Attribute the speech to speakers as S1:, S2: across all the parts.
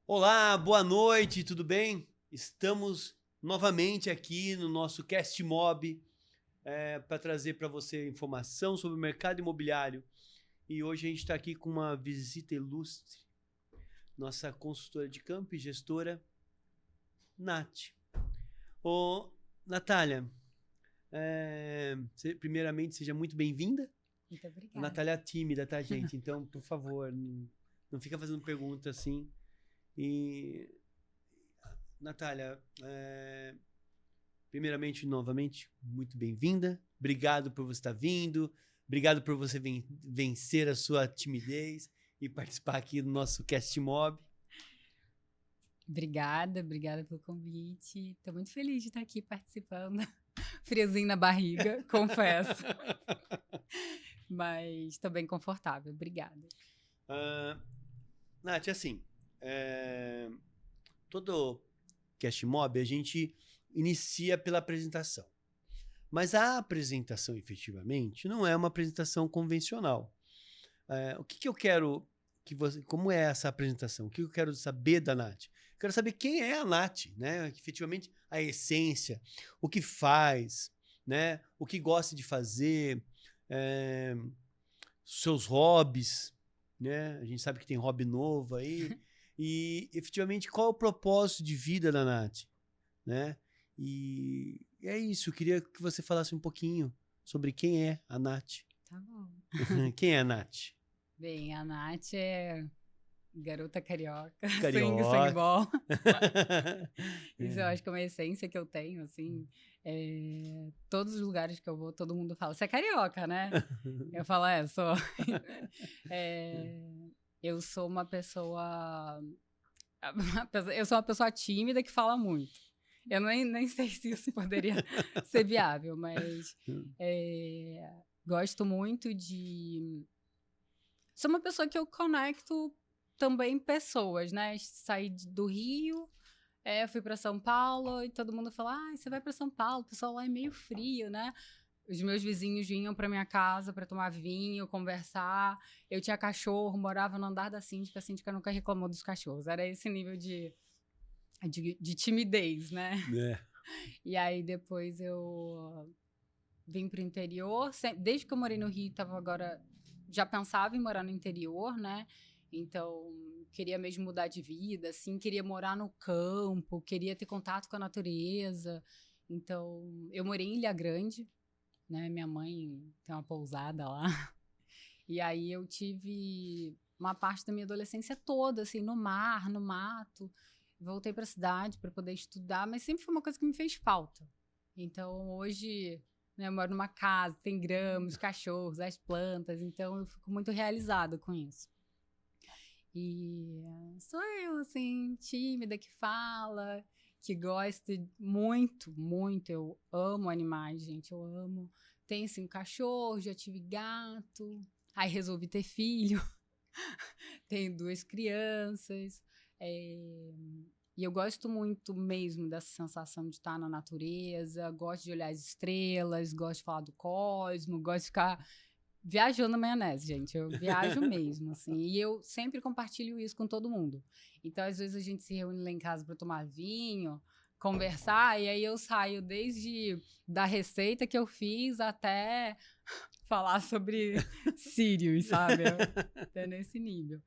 S1: Olá, boa noite, tudo bem? Estamos novamente aqui no nosso Cast Mob para trazer para você informação sobre o mercado imobiliário. E hoje a gente está aqui com uma visita ilustre, nossa consultora de campo e gestora, Nath. Ô, Natália, primeiramente seja muito bem-vinda.
S2: Muito
S1: A
S2: obrigada.
S1: Natália é tímida, tá, gente? Então, por favor, não fica fazendo pergunta assim. E, Natália, primeiramente, novamente, muito bem-vinda. Obrigado por você estar vindo. Obrigado por você vencer a sua timidez e participar aqui do nosso Cast Mob.
S2: Obrigada pelo convite. Estou muito feliz de estar aqui participando. Friozinho na barriga, confesso. Mas estou bem confortável. Obrigada.
S1: Nath, assim, todo Cast Mob a gente inicia pela apresentação. Mas a apresentação, efetivamente, não é uma apresentação convencional. O que eu quero que você... Como é essa apresentação? O que eu quero saber da Nath? Eu quero saber quem é a Nath, né? Efetivamente, a essência, o que faz, né? O que gosta de fazer, seus hobbies, né? A gente sabe que tem hobby novo aí. E, efetivamente, qual é o propósito de vida da Nath, né? E é isso, eu queria que você falasse um pouquinho sobre quem é a Nath.
S2: Tá bom.
S1: Quem é a Nath?
S2: Bem, a Nath é garota carioca, sangue
S1: Carioca.
S2: bom. Isso eu acho que é uma essência que eu tenho, assim. Todos os lugares que eu vou, todo mundo fala, você é carioca, né? Eu falo, sou. Eu sou uma pessoa... Eu sou uma pessoa tímida que fala muito. Eu nem sei se isso poderia ser viável, mas gosto muito de... Sou uma pessoa que eu conecto também pessoas, né? Saí do Rio, fui para São Paulo e todo mundo fala, você vai para São Paulo, o pessoal lá é meio frio, né? Os meus vizinhos vinham para minha casa para tomar vinho, conversar. Eu tinha cachorro, morava no andar da síndica, a síndica nunca reclamou dos cachorros. Era esse nível de timidez, né? E aí depois eu vim pro interior. Desde que eu morei no Rio, já pensava em morar no interior, né? Então, queria mesmo mudar de vida, assim, queria morar no campo, queria ter contato com a natureza. Então, eu morei em Ilha Grande, né? Minha mãe tem uma pousada lá. E aí eu tive uma parte da minha adolescência toda, assim, no mar, no mato. Voltei para a cidade para poder estudar, mas sempre foi uma coisa que me fez falta. Então, hoje, né, eu moro numa casa, tem grama, os cachorros, as plantas, então eu fico muito realizada com isso. E sou eu, assim, tímida, que fala, que gosta muito, muito. Eu amo animais, gente, eu amo. Tenho, assim, um cachorro, já tive gato, aí resolvi ter filho. Tenho 2 crianças. E eu gosto muito mesmo dessa sensação de estar na natureza, gosto de olhar as estrelas, gosto de falar do cosmos, gosto de ficar viajando na maionese, gente. Eu viajo mesmo, assim. E eu sempre compartilho isso com todo mundo. Então, às vezes, a gente se reúne lá em casa para tomar vinho, conversar, e aí eu saio desde da receita que eu fiz até falar sobre Sirius, sabe? Até nesse nível.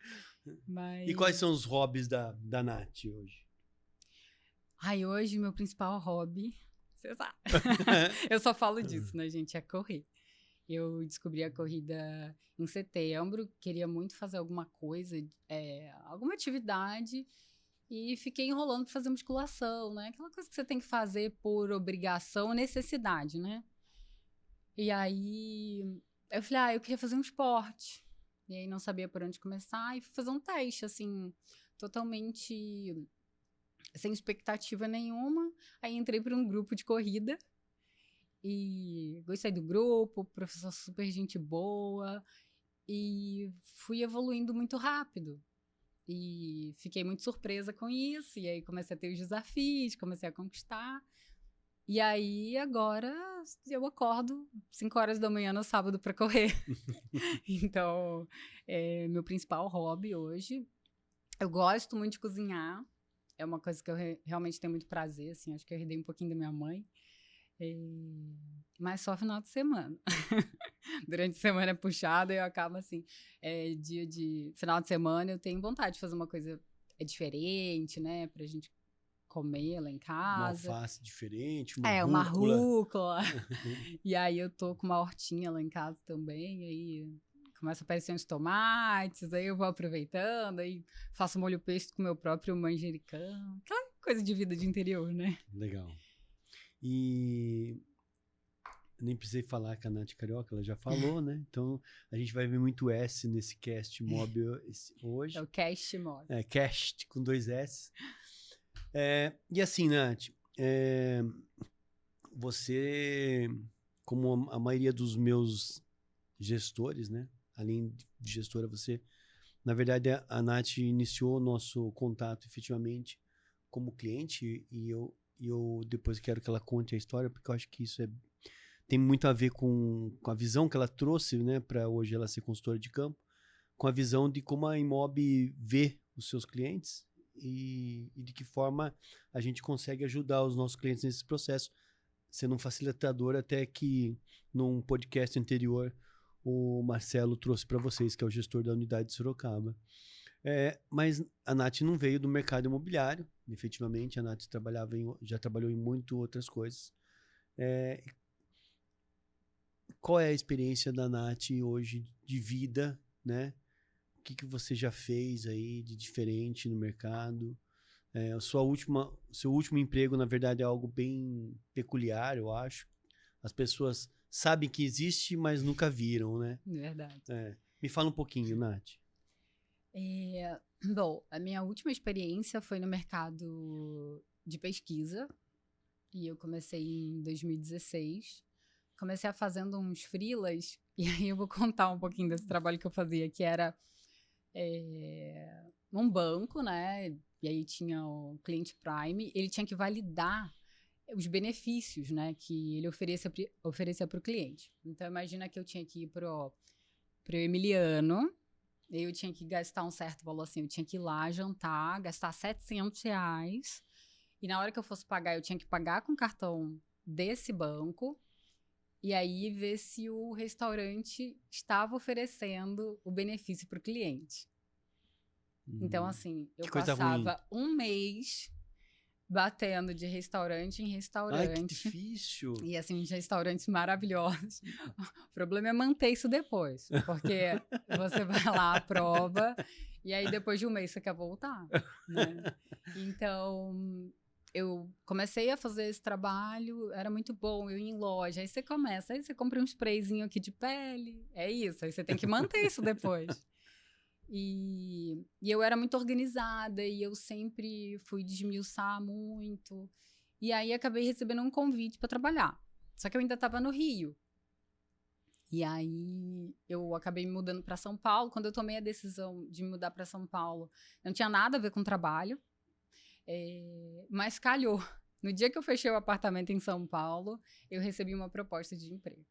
S1: E quais são os hobbies da Nath hoje?
S2: Hoje meu principal hobby, você sabe. Eu só falo disso, né, gente? É correr. Eu descobri a corrida em setembro, queria muito fazer alguma coisa, alguma atividade, e fiquei enrolando para fazer musculação, né? Aquela coisa que você tem que fazer por obrigação, necessidade, né? E aí eu falei, eu queria fazer um esporte. E aí não sabia por onde começar e fui fazer um teste, assim, totalmente sem expectativa nenhuma. Aí entrei para um grupo de corrida e gostei do grupo, professor super gente boa, e fui evoluindo muito rápido. E fiquei muito surpresa com isso, e aí comecei a ter os desafios, comecei a conquistar. E aí agora eu acordo 5 horas da manhã no sábado para correr. Então, meu principal hobby hoje Eu gosto muito de cozinhar. É uma coisa que eu realmente tenho muito prazer, assim. Acho que eu herdei um pouquinho da minha mãe. Mas só final de semana. Durante a semana é puxada e eu acabo assim. Dia de final de semana eu tenho vontade de fazer uma coisa diferente, né? Pra gente comer lá em
S1: Uma
S2: casa.
S1: alface diferente, uma
S2: Uma
S1: rúcula.
S2: rúcula. E aí eu tô com uma hortinha lá em casa também. Aí começa a aparecer uns tomates, aí eu vou aproveitando, aí faço molho pesto com meu próprio manjericão. Aquela coisa de vida de interior, né?
S1: Legal. E nem precisei falar que a Nath Carioca, ela já falou, né? Então a gente vai ver muito S nesse cast mob hoje.
S2: É o cast mob.
S1: Cast com 2 S. E assim, Nath, você, como a maioria dos meus gestores, né? Além de gestora, você, na verdade, a Nath iniciou o nosso contato efetivamente como cliente e eu depois quero que ela conte a história, porque eu acho que isso tem muito a ver com a visão que ela trouxe, né, para hoje ela ser consultora de campo, com a visão de como a Imob vê os seus clientes e de que forma a gente consegue ajudar os nossos clientes nesse processo, sendo um facilitador, até que num podcast anterior o Marcelo trouxe para vocês, que é o gestor da unidade de Sorocaba. Mas a Nath não veio do mercado imobiliário, efetivamente, a Nath já trabalhou em muito outras coisas. Qual é a experiência da Nath hoje de vida, né? O que você já fez aí de diferente no mercado? Seu último emprego, na verdade, é algo bem peculiar, eu acho. As pessoas sabem que existe, mas nunca viram, né?
S2: Verdade.
S1: Me fala um pouquinho, Nath.
S2: Bom, a minha última experiência foi no mercado de pesquisa. E eu comecei em 2016. Comecei fazendo uns freelas. E aí eu vou contar um pouquinho desse trabalho que eu fazia, que era num banco, né? E aí tinha o cliente Prime. Ele tinha que validar os benefícios, né, que ele oferecia para o cliente. Então, imagina que eu tinha que ir pro Emiliano, eu tinha que gastar um certo valor, assim, eu tinha que ir lá jantar, gastar R$700, e na hora que eu fosse pagar, eu tinha que pagar com o cartão desse banco, e aí ver se o restaurante estava oferecendo o benefício para o cliente. Então, assim, eu passava um mês batendo de restaurante em restaurante.
S1: Ai, que difícil.
S2: E, assim, uns restaurantes maravilhosos. O problema é manter isso depois. Porque você vai lá, aprova, e aí depois de um mês você quer voltar, né? Então, eu comecei a fazer esse trabalho, era muito bom, eu ia em loja. Aí você compra um sprayzinho aqui de pele, é isso. Aí você tem que manter isso depois. E eu era muito organizada e eu sempre fui desmiuçar muito. E aí acabei recebendo um convite para trabalhar. Só que eu ainda estava no Rio. E aí eu acabei me mudando para São Paulo. Quando eu tomei a decisão de me mudar para São Paulo, não tinha nada a ver com trabalho. Mas calhou. No dia que eu fechei o apartamento em São Paulo, eu recebi uma proposta de emprego.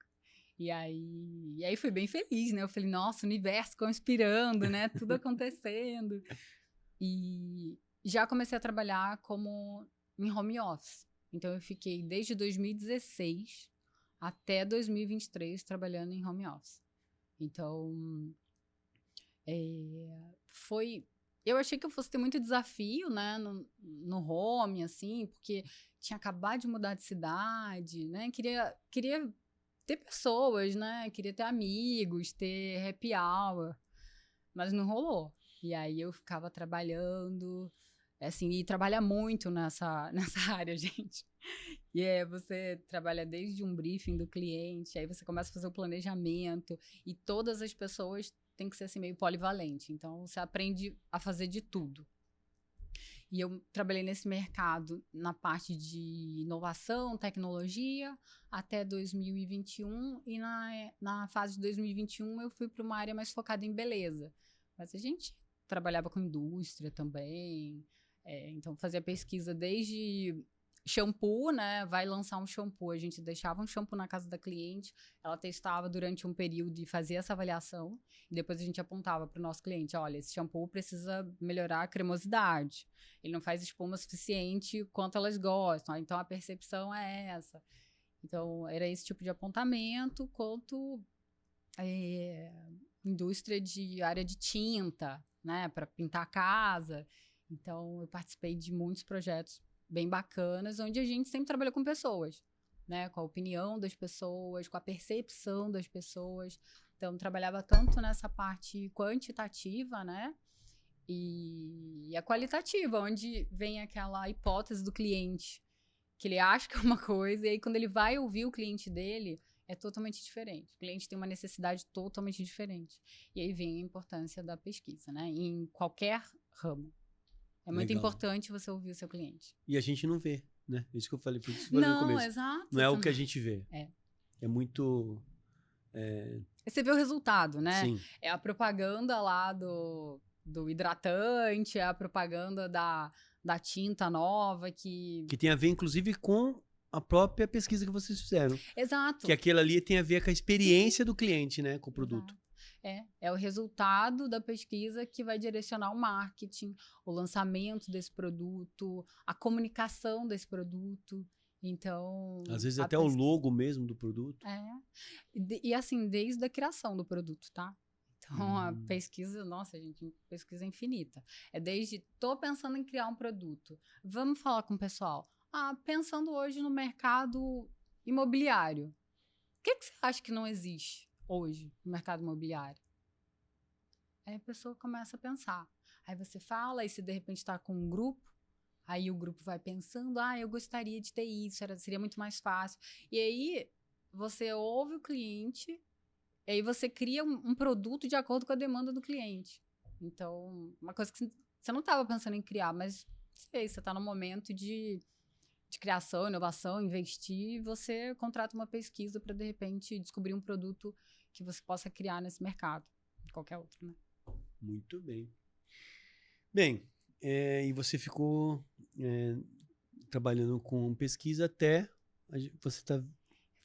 S2: E aí fui bem feliz, né? Eu falei, nossa, o universo conspirando, né? Tudo acontecendo. E já comecei a trabalhar em home office. Então, eu fiquei desde 2016 até 2023 trabalhando em home office. Então, eu achei que eu fosse ter muito desafio, né? No home, assim, porque tinha acabado de mudar de cidade, né? Queria ter pessoas, né? Queria ter amigos, ter happy hour, mas não rolou. E aí eu ficava trabalhando, assim, e trabalha muito nessa área, gente. E você trabalha desde um briefing do cliente, aí você começa a fazer o planejamento, e todas as pessoas têm que ser assim meio polivalente. Então você aprende a fazer de tudo. E eu trabalhei nesse mercado na parte de inovação, tecnologia, até 2021. E na fase de 2021 eu fui para uma área mais focada em beleza. Mas a gente trabalhava com indústria também. Então fazia pesquisa desde shampoo, né? Vai lançar um shampoo. A gente deixava um shampoo na casa da cliente, ela testava durante um período e fazia essa avaliação. E depois a gente apontava para o nosso cliente: olha, esse shampoo precisa melhorar a cremosidade. Ele não faz espuma suficiente quanto elas gostam. Então a percepção é essa. Então era esse tipo de apontamento, quanto indústria de área de tinta, né? Para pintar a casa. Então eu participei de muitos projetos bem bacanas, onde a gente sempre trabalhou com pessoas, né? Com a opinião das pessoas, com a percepção das pessoas. Então, trabalhava tanto nessa parte quantitativa, né? E a qualitativa, onde vem aquela hipótese do cliente, que ele acha que é uma coisa, e aí quando ele vai ouvir o cliente dele, é totalmente diferente. O cliente tem uma necessidade totalmente diferente. E aí vem a importância da pesquisa, né? Em qualquer ramo. É muito
S1: Legal.
S2: importante você ouvir o seu cliente.
S1: E a gente não vê, né? Isso que eu falei, por isso que eu falei no
S2: Não,
S1: começo.
S2: exato.
S1: Não é o que a gente vê.
S2: É.
S1: É muito...
S2: Você vê o resultado, né?
S1: Sim.
S2: É a propaganda lá do hidratante, é a propaganda da tinta nova que...
S1: Que tem a ver, inclusive, com a própria pesquisa que vocês fizeram.
S2: Exato.
S1: Que aquilo ali tem a ver com a experiência do cliente, né? Com o produto.
S2: Exato. É o resultado da pesquisa que vai direcionar o marketing, o lançamento desse produto, a comunicação desse produto. Então...
S1: Às vezes até o logo mesmo do produto.
S2: E assim, desde a criação do produto, tá? Então, a pesquisa, nossa, gente, pesquisa infinita. É desde, tô pensando em criar um produto. Vamos falar com o pessoal. Pensando hoje no mercado imobiliário. O que você acha que não existe hoje no mercado imobiliário? Aí a pessoa começa a pensar. Aí você fala, e se de repente está com um grupo, aí o grupo vai pensando, eu gostaria de ter isso, seria muito mais fácil. E aí você ouve o cliente, e aí você cria um produto de acordo com a demanda do cliente. Então, uma coisa que você não estava pensando em criar, mas você está no momento de criação, inovação, investir, e você contrata uma pesquisa para, de repente, descobrir um produto que você possa criar nesse mercado, qualquer outro, né?
S1: Muito bem. Bem, e você ficou trabalhando com pesquisa até você estar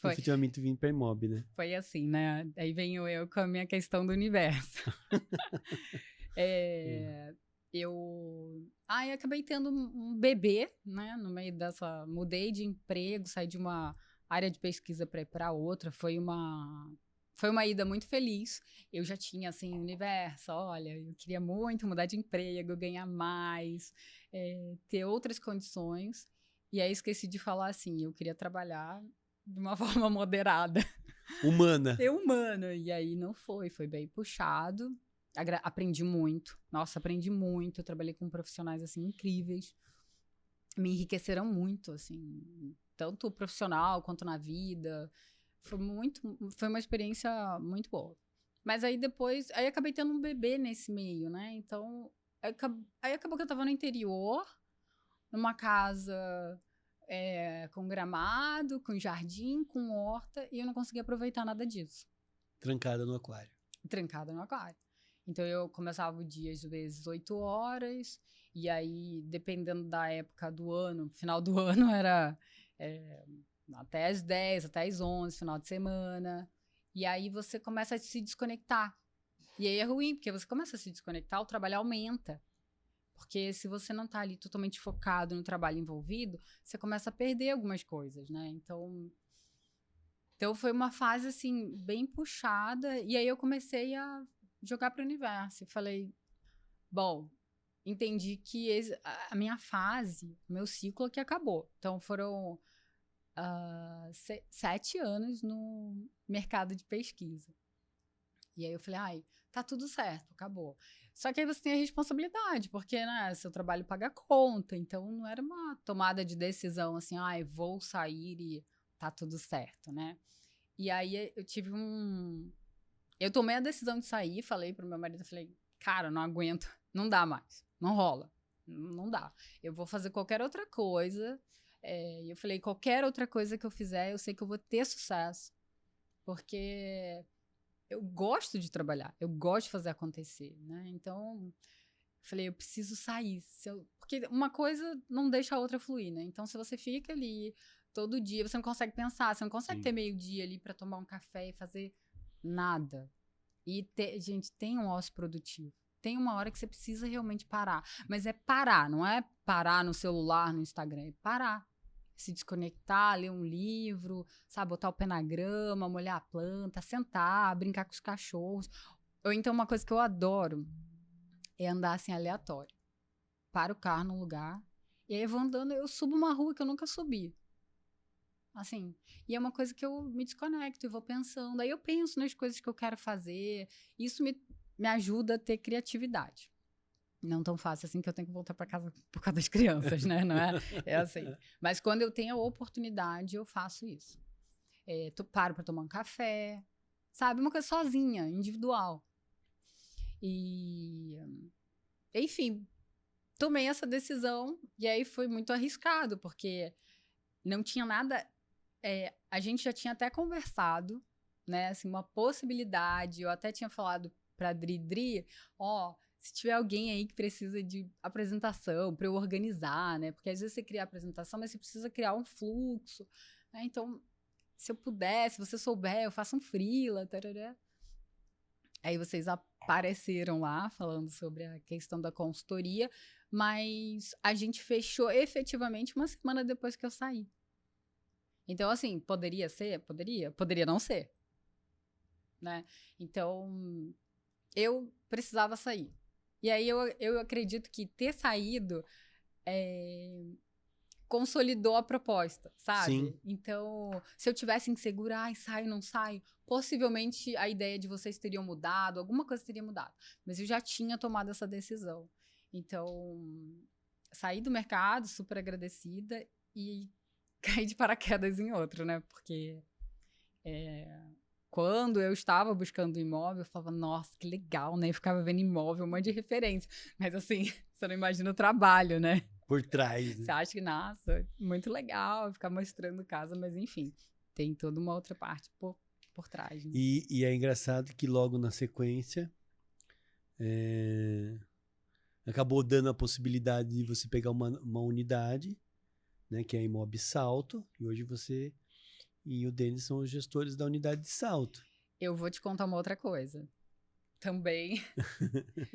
S1: efetivamente vindo para a Imob, né?
S2: Foi assim, né? Aí venho eu com a minha questão do universo. Eu acabei tendo um bebê, né? No meio dessa... Mudei de emprego, saí de uma área de pesquisa para ir para outra. Foi uma ida muito feliz. Eu já tinha, assim, universo. Olha, eu queria muito mudar de emprego, ganhar mais, ter outras condições. E aí esqueci de falar assim, eu queria trabalhar de uma forma moderada.
S1: Humana.
S2: Ser humana. E aí não foi bem puxado. Aprendi muito. Nossa, aprendi muito. Eu trabalhei com profissionais, assim, incríveis. Me enriqueceram muito, assim, tanto profissional quanto na vida. Foi uma experiência muito boa. Mas aí depois, acabei tendo um bebê nesse meio, né? Então, aí acabou que eu tava no interior, numa casa com gramado, com jardim, com horta, e eu não conseguia aproveitar nada disso.
S1: Trancada no aquário.
S2: Trancada no aquário. Então, eu começava o dia, às vezes, 8 horas, e aí, dependendo da época do ano, final do ano era até às 10, até às 11, final de semana. E aí, você começa a se desconectar. E aí é ruim, porque você começa a se desconectar, o trabalho aumenta. Porque se você não tá ali totalmente focado no trabalho envolvido, você começa a perder algumas coisas, né? Então foi uma fase, assim, bem puxada. E aí eu comecei a jogar para o universo. E falei, bom, entendi que a minha fase, o meu ciclo aqui acabou. Então foram 7 anos no mercado de pesquisa. E aí eu falei, tá tudo certo, acabou. Só que aí você tem a responsabilidade, porque, né, seu trabalho paga a conta. Então não era uma tomada de decisão assim, vou sair e tá tudo certo, né? E aí eu tive eu tomei a decisão de sair, falei pro meu marido, falei, cara, não aguento, não dá mais, não rola, não dá. Eu vou fazer qualquer outra coisa. E eu falei, qualquer outra coisa que eu fizer, eu sei que eu vou ter sucesso. Porque eu gosto de trabalhar, eu gosto de fazer acontecer, né? Então, Falei, eu preciso sair. Porque uma coisa não deixa a outra fluir, né? Então, se você fica ali todo dia, você não consegue pensar, você não consegue
S1: Sim.
S2: ter meio-dia ali pra tomar um café e fazer nada. E, gente, tem um ócio produtivo. Tem uma hora que você precisa realmente parar. Mas é parar, não é parar no celular, no Instagram. É parar. Se desconectar, ler um livro, sabe? Botar o pé na grama, molhar a planta, sentar, brincar com os cachorros. Ou então, uma coisa que eu adoro é andar assim aleatório. Para o carro num lugar. E aí eu vou andando, eu subo uma rua que eu nunca subi. Assim, e é uma coisa que eu me desconecto e vou pensando. Aí eu penso nas coisas que eu quero fazer. Isso me ajuda a ter criatividade. Não tão fácil assim que eu tenho que voltar para casa por causa das crianças, né? Não é? É assim. Mas quando eu tenho a oportunidade, eu faço isso. Paro para tomar um café, sabe? Uma coisa sozinha, individual. E, enfim, tomei essa decisão e aí foi muito arriscado, porque não tinha nada. A gente já tinha até conversado, né? Assim, uma possibilidade. Eu até tinha falado pra Dri, se tiver alguém aí que precisa de apresentação para eu organizar, né? Porque às vezes você cria a apresentação, mas você precisa criar um fluxo, né? Então, se eu puder, se você souber, eu faço um freela, tarará. Aí vocês apareceram lá falando sobre a questão da consultoria, mas a gente fechou efetivamente uma semana depois que eu saí. Então, assim, poderia ser? Poderia não ser, né? Então, eu precisava sair. E aí, eu acredito que ter saído consolidou a proposta, sabe?
S1: Sim.
S2: Então, se eu tivesse insegura, saio, não saio, possivelmente a ideia de vocês teriam mudado, alguma coisa teria mudado. Mas eu já tinha tomado essa decisão. Então, saí do mercado super agradecida e caí de paraquedas em outro, né? Porque quando eu estava buscando imóvel, eu falava, nossa, que legal, né? Eu ficava vendo imóvel, um monte de referência. Mas assim, você não imagina o trabalho, né?
S1: Por trás.
S2: Você acha que, nossa, muito legal ficar mostrando casa, mas enfim, tem toda uma outra parte por trás. Né?
S1: E é engraçado que logo na sequência acabou dando a possibilidade de você pegar uma unidade, né, que é a Imob Salto, e hoje você e o Denis são os gestores da unidade de Salto.
S2: Eu vou te contar uma outra coisa. Também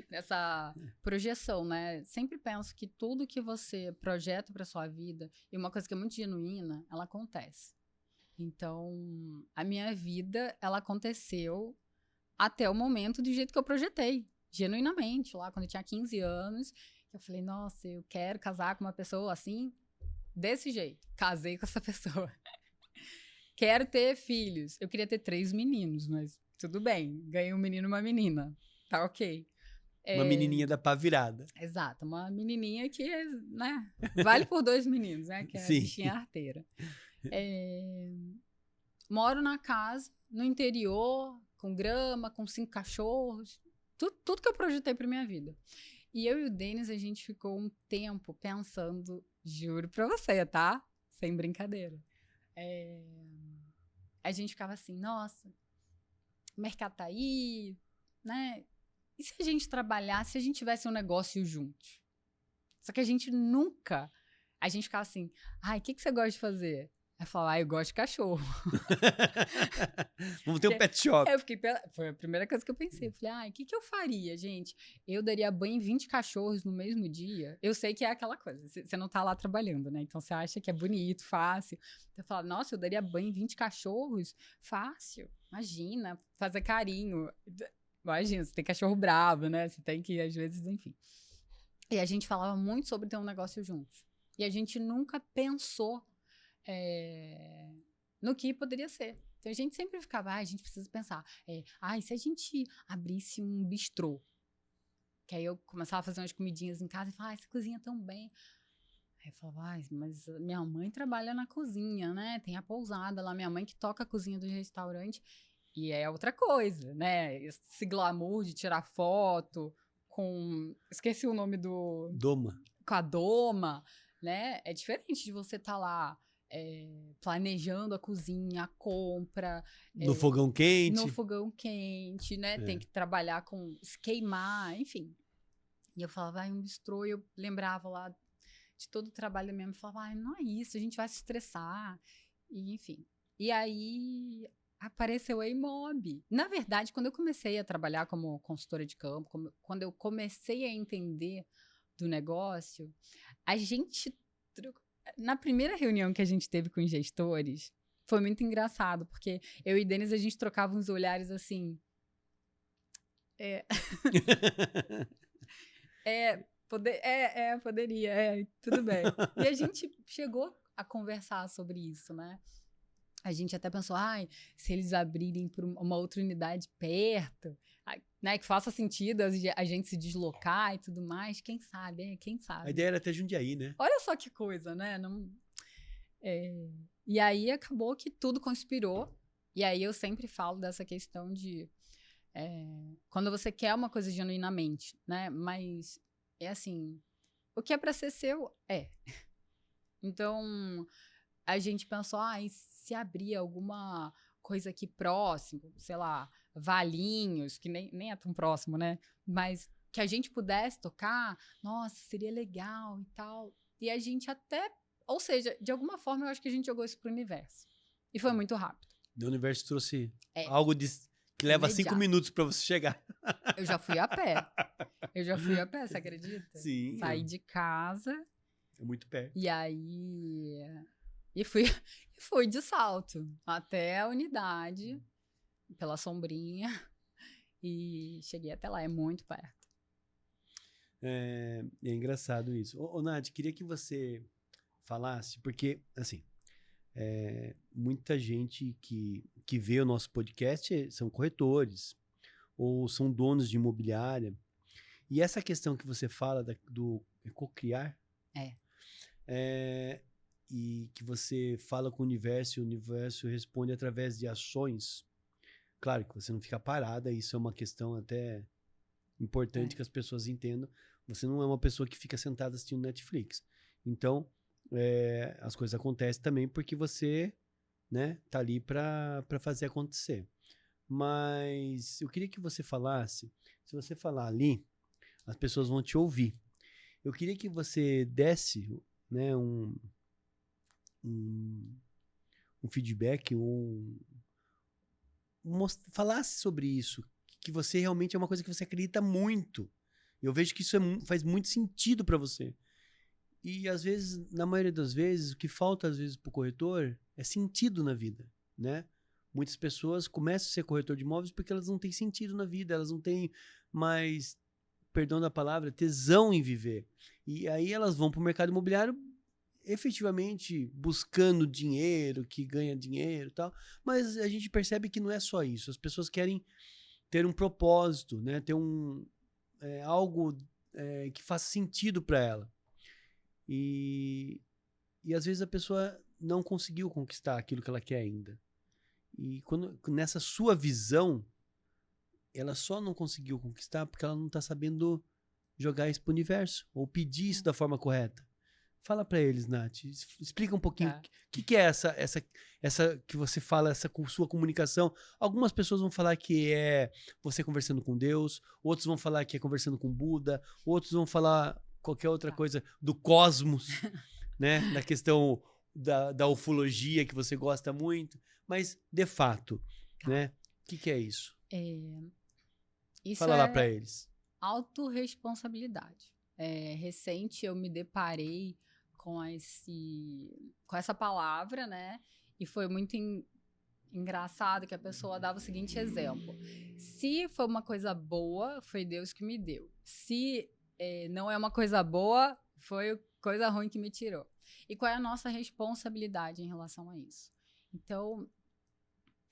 S2: nessa projeção, né? Sempre penso que tudo que você projeta para sua vida, e uma coisa que é muito genuína, ela acontece. Então, a minha vida, ela aconteceu até o momento do jeito que eu projetei, genuinamente, lá quando eu tinha 15 anos, eu falei, nossa, eu quero casar com uma pessoa assim, desse jeito. Casei com essa pessoa. Quero ter filhos. Eu queria ter 3 meninos, mas tudo bem. Ganhei um menino e uma menina. Tá ok.
S1: Uma menininha da pá virada.
S2: Exato. Uma menininha que, né, vale por 2 meninos, né? Que é a
S1: Sim.
S2: bichinha arteira. Moro na casa, no interior, com grama, com 5 cachorros. Tudo que eu projetei pra minha vida. E eu e o Denis, a gente ficou um tempo pensando, juro pra você, tá? Sem brincadeira. A gente ficava assim, nossa, o mercado tá aí, né? E se a gente trabalhasse, se a gente tivesse um negócio juntos? Só que a gente nunca... A gente ficava assim, o que você gosta de fazer? Aí eu falava, eu gosto de cachorro.
S1: Vamos ter um pet shop.
S2: Foi a primeira coisa que eu pensei. Eu falei, o que eu faria, gente? Eu daria banho em 20 cachorros no mesmo dia? Eu sei que é aquela coisa, você não tá lá trabalhando, né? Então você acha que é bonito, fácil. Então eu falo, nossa, eu daria banho em 20 cachorros? Fácil. Imagina, fazer carinho. Imagina, você tem cachorro bravo, né? Você tem que, às vezes, enfim. E a gente falava muito sobre ter um negócio juntos. E a gente nunca pensou no que poderia ser. Então a gente sempre ficava, a gente precisa pensar, e se a gente abrisse um bistrô? Que aí eu começava a fazer umas comidinhas em casa e falava, você cozinha tão bem. Aí eu falava, mas minha mãe trabalha na cozinha, né? Tem a pousada lá, minha mãe que toca a cozinha do restaurante. E é outra coisa, né? Esse glamour de tirar foto com... Esqueci o nome do...
S1: Doma.
S2: Com a doma, né? É diferente de você estar lá planejando a cozinha, a compra.
S1: No fogão quente.
S2: No fogão quente, né? Tem que trabalhar com... Se queimar, enfim. E eu falava, um bistrô, e eu lembrava lá de todo o trabalho da minha mãe, falava, não é isso, a gente vai se estressar, e enfim. E aí apareceu a Imob. Na verdade, quando eu comecei a trabalhar como consultora de campo, quando eu comecei a entender do negócio, a gente, na primeira reunião que a gente teve com os gestores, foi muito engraçado, porque eu e Denis, a gente trocava uns olhares assim, poderia, tudo bem. E a gente chegou a conversar sobre isso, né? A gente até pensou, se eles abrirem para uma outra unidade perto, né, que faça sentido a gente se deslocar e tudo mais, quem sabe, quem sabe.
S1: A ideia era até Jundiaí, né?
S2: Olha só que coisa, né? E aí acabou que tudo conspirou, e aí eu sempre falo dessa questão de quando você quer uma coisa genuinamente, né? Mas é assim, o que é para ser seu, é. Então, a gente pensou, e se abrir alguma coisa aqui próximo, sei lá, Valinhos, que nem é tão próximo, né? Mas que a gente pudesse tocar, nossa, seria legal e tal. E a gente até, ou seja, de alguma forma eu acho que a gente jogou isso pro universo. E foi muito rápido.
S1: O universo trouxe algo que leva 5 minutos para você chegar.
S2: Eu já fui a pé, você acredita?
S1: Sim.
S2: Saí de casa.
S1: É muito perto.
S2: E aí... E fui de salto até a unidade, pela sombrinha, e cheguei até lá, é muito perto.
S1: É engraçado isso. Ô, Nath, queria que você falasse, porque, assim, muita gente que vê o nosso podcast são corretores ou são donos de imobiliária. E essa questão que você fala do cocriar, e que você fala com o universo e o universo responde através de ações. Claro que você não fica parada, isso é uma questão até importante que as pessoas entendam. Você não é uma pessoa que fica sentada assistindo Netflix. Então, as coisas acontecem também porque você, né, tá ali para fazer acontecer. Mas eu queria que você falasse, se você falar ali, as pessoas vão te ouvir. Eu queria que você desse, né, um feedback, falasse sobre isso, que você realmente é uma coisa que você acredita muito. Eu vejo que isso faz muito sentido para você. E às vezes, na maioria das vezes, o que falta às vezes pro corretor é sentido na vida, né? Muitas pessoas começam a ser corretor de imóveis porque elas não têm sentido na vida, elas não têm mais, perdão da palavra, tesão em viver. E aí elas vão pro mercado imobiliário efetivamente buscando dinheiro, que ganha dinheiro e tal, mas a gente percebe que não é só isso. As pessoas querem ter um propósito, né? Ter algo que faça sentido para ela. E às vezes a pessoa não conseguiu conquistar aquilo que ela quer ainda. E nessa sua visão, ela só não conseguiu conquistar porque ela não está sabendo jogar isso pro universo ou pedir isso da forma correta. Fala para eles, Nath. Explica um pouquinho o que é essa que você fala, essa sua comunicação. Algumas pessoas vão falar que é você conversando com Deus, outros vão falar que é conversando com Buda, outros vão falar qualquer outra coisa do cosmos, né? Da questão da ufologia que você gosta muito. Mas, de fato, né? O que é isso?
S2: Isso
S1: fala lá para eles.
S2: Autorresponsabilidade. Recente eu me deparei com essa palavra, né? E foi muito engraçado que a pessoa dava o seguinte exemplo. Se foi uma coisa boa, foi Deus que me deu. Se não é uma coisa boa, foi coisa ruim que me tirou. E qual é a nossa responsabilidade em relação a isso? Então,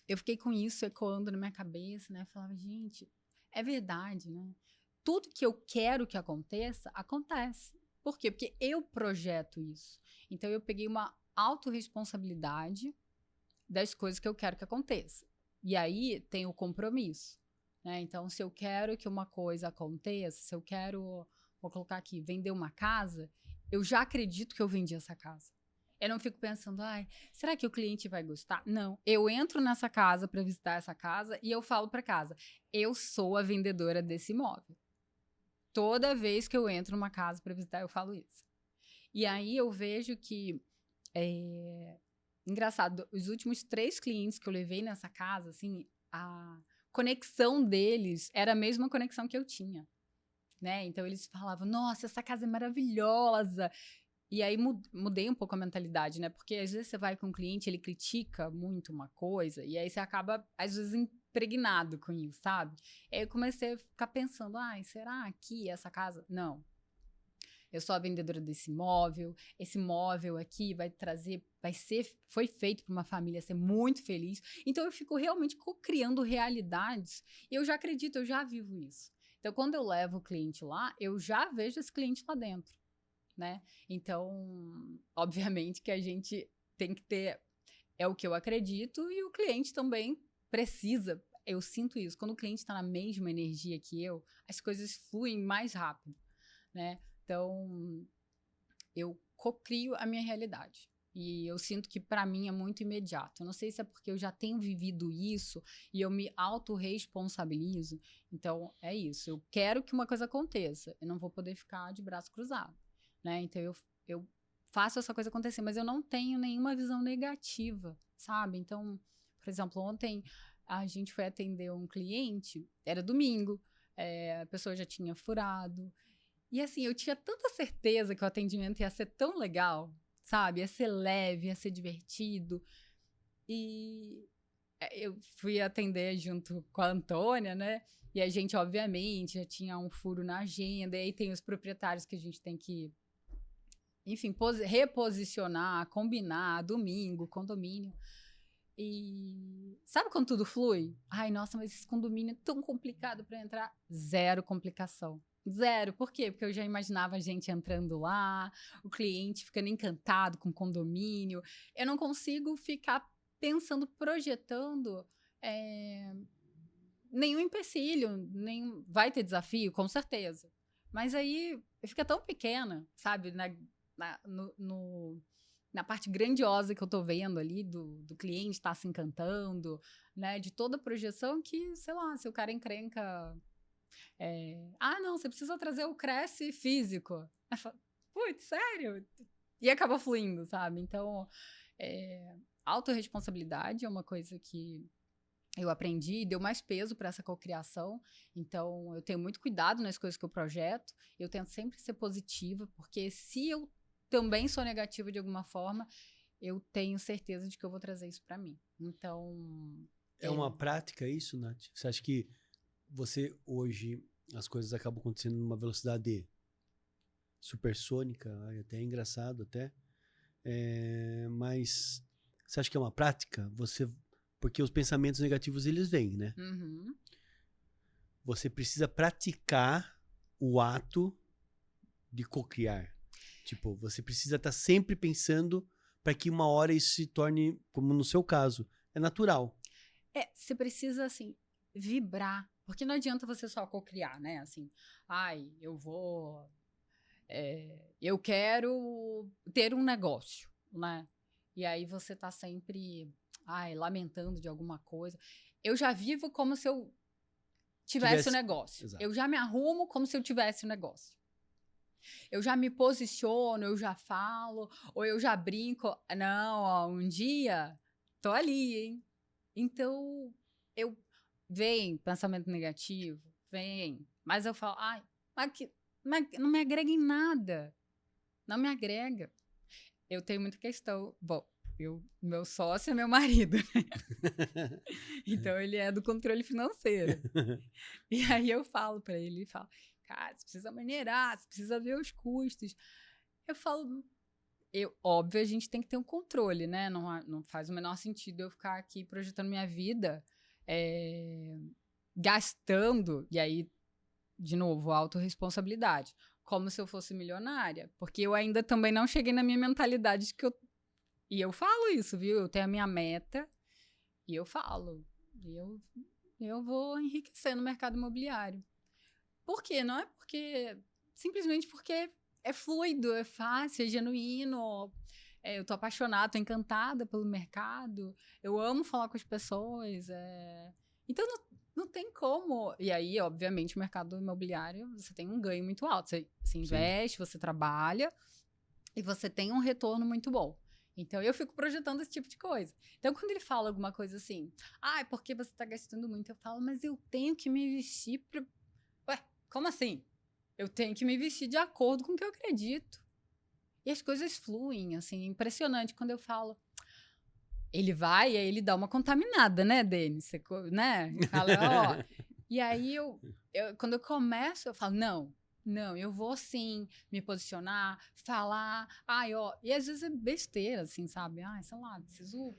S2: eu fiquei com isso ecoando na minha cabeça, né? Eu falava, gente, é verdade, né? Tudo que eu quero que aconteça, acontece. Por quê? Porque eu projeto isso. Então, eu peguei uma autorresponsabilidade das coisas que eu quero que aconteça. E aí, tem o compromisso, né? Então, se eu quero que uma coisa aconteça, se eu quero, vou colocar aqui, vender uma casa, eu já acredito que eu vendi essa casa. Eu não fico pensando, será que o cliente vai gostar? Não, eu entro nessa casa para visitar essa casa e eu falo para casa, eu sou a vendedora desse imóvel. Toda vez que eu entro numa casa para visitar, eu falo isso. E aí eu vejo que, engraçado, os últimos 3 clientes que eu levei nessa casa, assim, a conexão deles era a mesma conexão que eu tinha, né? Então eles falavam, nossa, essa casa é maravilhosa. E aí mudei um pouco a mentalidade, né? Porque às vezes você vai com um cliente, ele critica muito uma coisa, e aí você acaba, às vezes, impregnado com isso, sabe? Aí eu comecei a ficar pensando, ai, será aqui essa casa? Não. Eu sou a vendedora desse imóvel, esse imóvel aqui foi feito para uma família ser muito feliz. Então eu fico realmente criando realidades, e eu já acredito, eu já vivo isso. Então quando eu levo o cliente lá, eu já vejo esse cliente lá dentro, né? Então, obviamente que a gente tem que ter, é o que eu acredito, e o cliente também precisa. Eu sinto isso. Quando o cliente está na mesma energia que eu, as coisas fluem mais rápido, né? Então, eu cocrio a minha realidade. E eu sinto que para mim é muito imediato. Eu não sei se é porque eu já tenho vivido isso e eu me autorresponsabilizo. Então, é isso. Eu quero que uma coisa aconteça. Eu não vou poder ficar de braço cruzado, né? Então, eu faço essa coisa acontecer, mas eu não tenho nenhuma visão negativa, sabe? Então, por exemplo, ontem a gente foi atender um cliente, era domingo, a pessoa já tinha furado. E assim, eu tinha tanta certeza que o atendimento ia ser tão legal, sabe? Ia ser leve, ia ser divertido. E eu fui atender junto com a Antônia, né? E a gente, obviamente, já tinha um furo na agenda. E aí tem os proprietários que a gente tem que, enfim, reposicionar, combinar, domingo, condomínio. E sabe quando tudo flui? Ai, nossa, mas esse condomínio é tão complicado para entrar. Zero complicação. Zero. Por quê? Porque eu já imaginava a gente entrando lá, o cliente ficando encantado com o condomínio. Eu não consigo ficar pensando, projetando nenhum empecilho, vai ter desafio, com certeza. Mas aí fica tão pequena, sabe? Na parte grandiosa que eu tô vendo ali, do cliente estar se encantando, né? De toda a projeção que, sei lá, se o cara encrenca. Não, você precisa trazer o Cresce físico. Putz, sério? E acaba fluindo, sabe? Então, autorresponsabilidade é uma coisa que eu aprendi e deu mais peso para essa cocriação. Então, eu tenho muito cuidado nas coisas que eu projeto. Eu tento sempre ser positiva, porque se eu também sou negativa de alguma forma, eu tenho certeza de que eu vou trazer isso para mim. Então...
S1: É uma prática isso, Nath? Você acha que você hoje, as coisas acabam acontecendo numa velocidade supersônica, até engraçado até, mas você acha que é uma prática? Porque os pensamentos negativos, eles vêm, né?
S2: Uhum.
S1: Você precisa praticar o ato de cocriar. Tipo, você precisa estar sempre pensando para que uma hora isso se torne, como no seu caso, é natural.
S2: Você precisa, assim, vibrar. Porque não adianta você só cocriar, né? Assim, eu quero ter um negócio, né? E aí você tá sempre, lamentando de alguma coisa. Eu já vivo como se eu tivesse o negócio.
S1: Exato.
S2: Eu já me arrumo como se eu tivesse o negócio. Eu já me posiciono, eu já falo, ou eu já brinco. Não, ó, um dia tô ali, hein? Então, vem pensamento negativo, vem. Mas eu falo, mas não me agrega em nada. Não me agrega. Eu tenho muita questão. Bom, meu sócio é meu marido, né? Então ele é do controle financeiro. E aí eu falo para ele, cara, você precisa maneirar, você precisa ver os custos. Eu falo, óbvio, a gente tem que ter um controle, né? Não faz o menor sentido eu ficar aqui projetando minha vida, gastando, e aí, de novo, autorresponsabilidade, como se eu fosse milionária. Porque eu ainda também não cheguei na minha mentalidade e eu falo isso, viu? Eu tenho a minha meta e eu falo. Eu vou enriquecer no mercado imobiliário. Por quê? Não é porque... Simplesmente porque é fluido, é fácil, é genuíno. Eu tô apaixonada, tô encantada pelo mercado. Eu amo falar com as pessoas. Então, Não tem como. E aí, obviamente, o mercado imobiliário, você tem um ganho muito alto. Você investe, você trabalha e você tem um retorno muito bom. Então, eu fico projetando esse tipo de coisa. Então, quando ele fala alguma coisa assim, é porque você está gastando muito, eu falo, mas eu tenho que me vestir pra... Ué, como assim? Eu tenho que me vestir de acordo com o que eu acredito. E as coisas fluem, assim, é impressionante quando eu falo. Ele vai e aí ele dá uma contaminada, né, Denis? Você, né? Ele fala, ó. E aí quando eu começo, eu falo, não, eu vou sim me posicionar, falar, ó. E às vezes é besteira, assim, sabe? Sei lá, preciso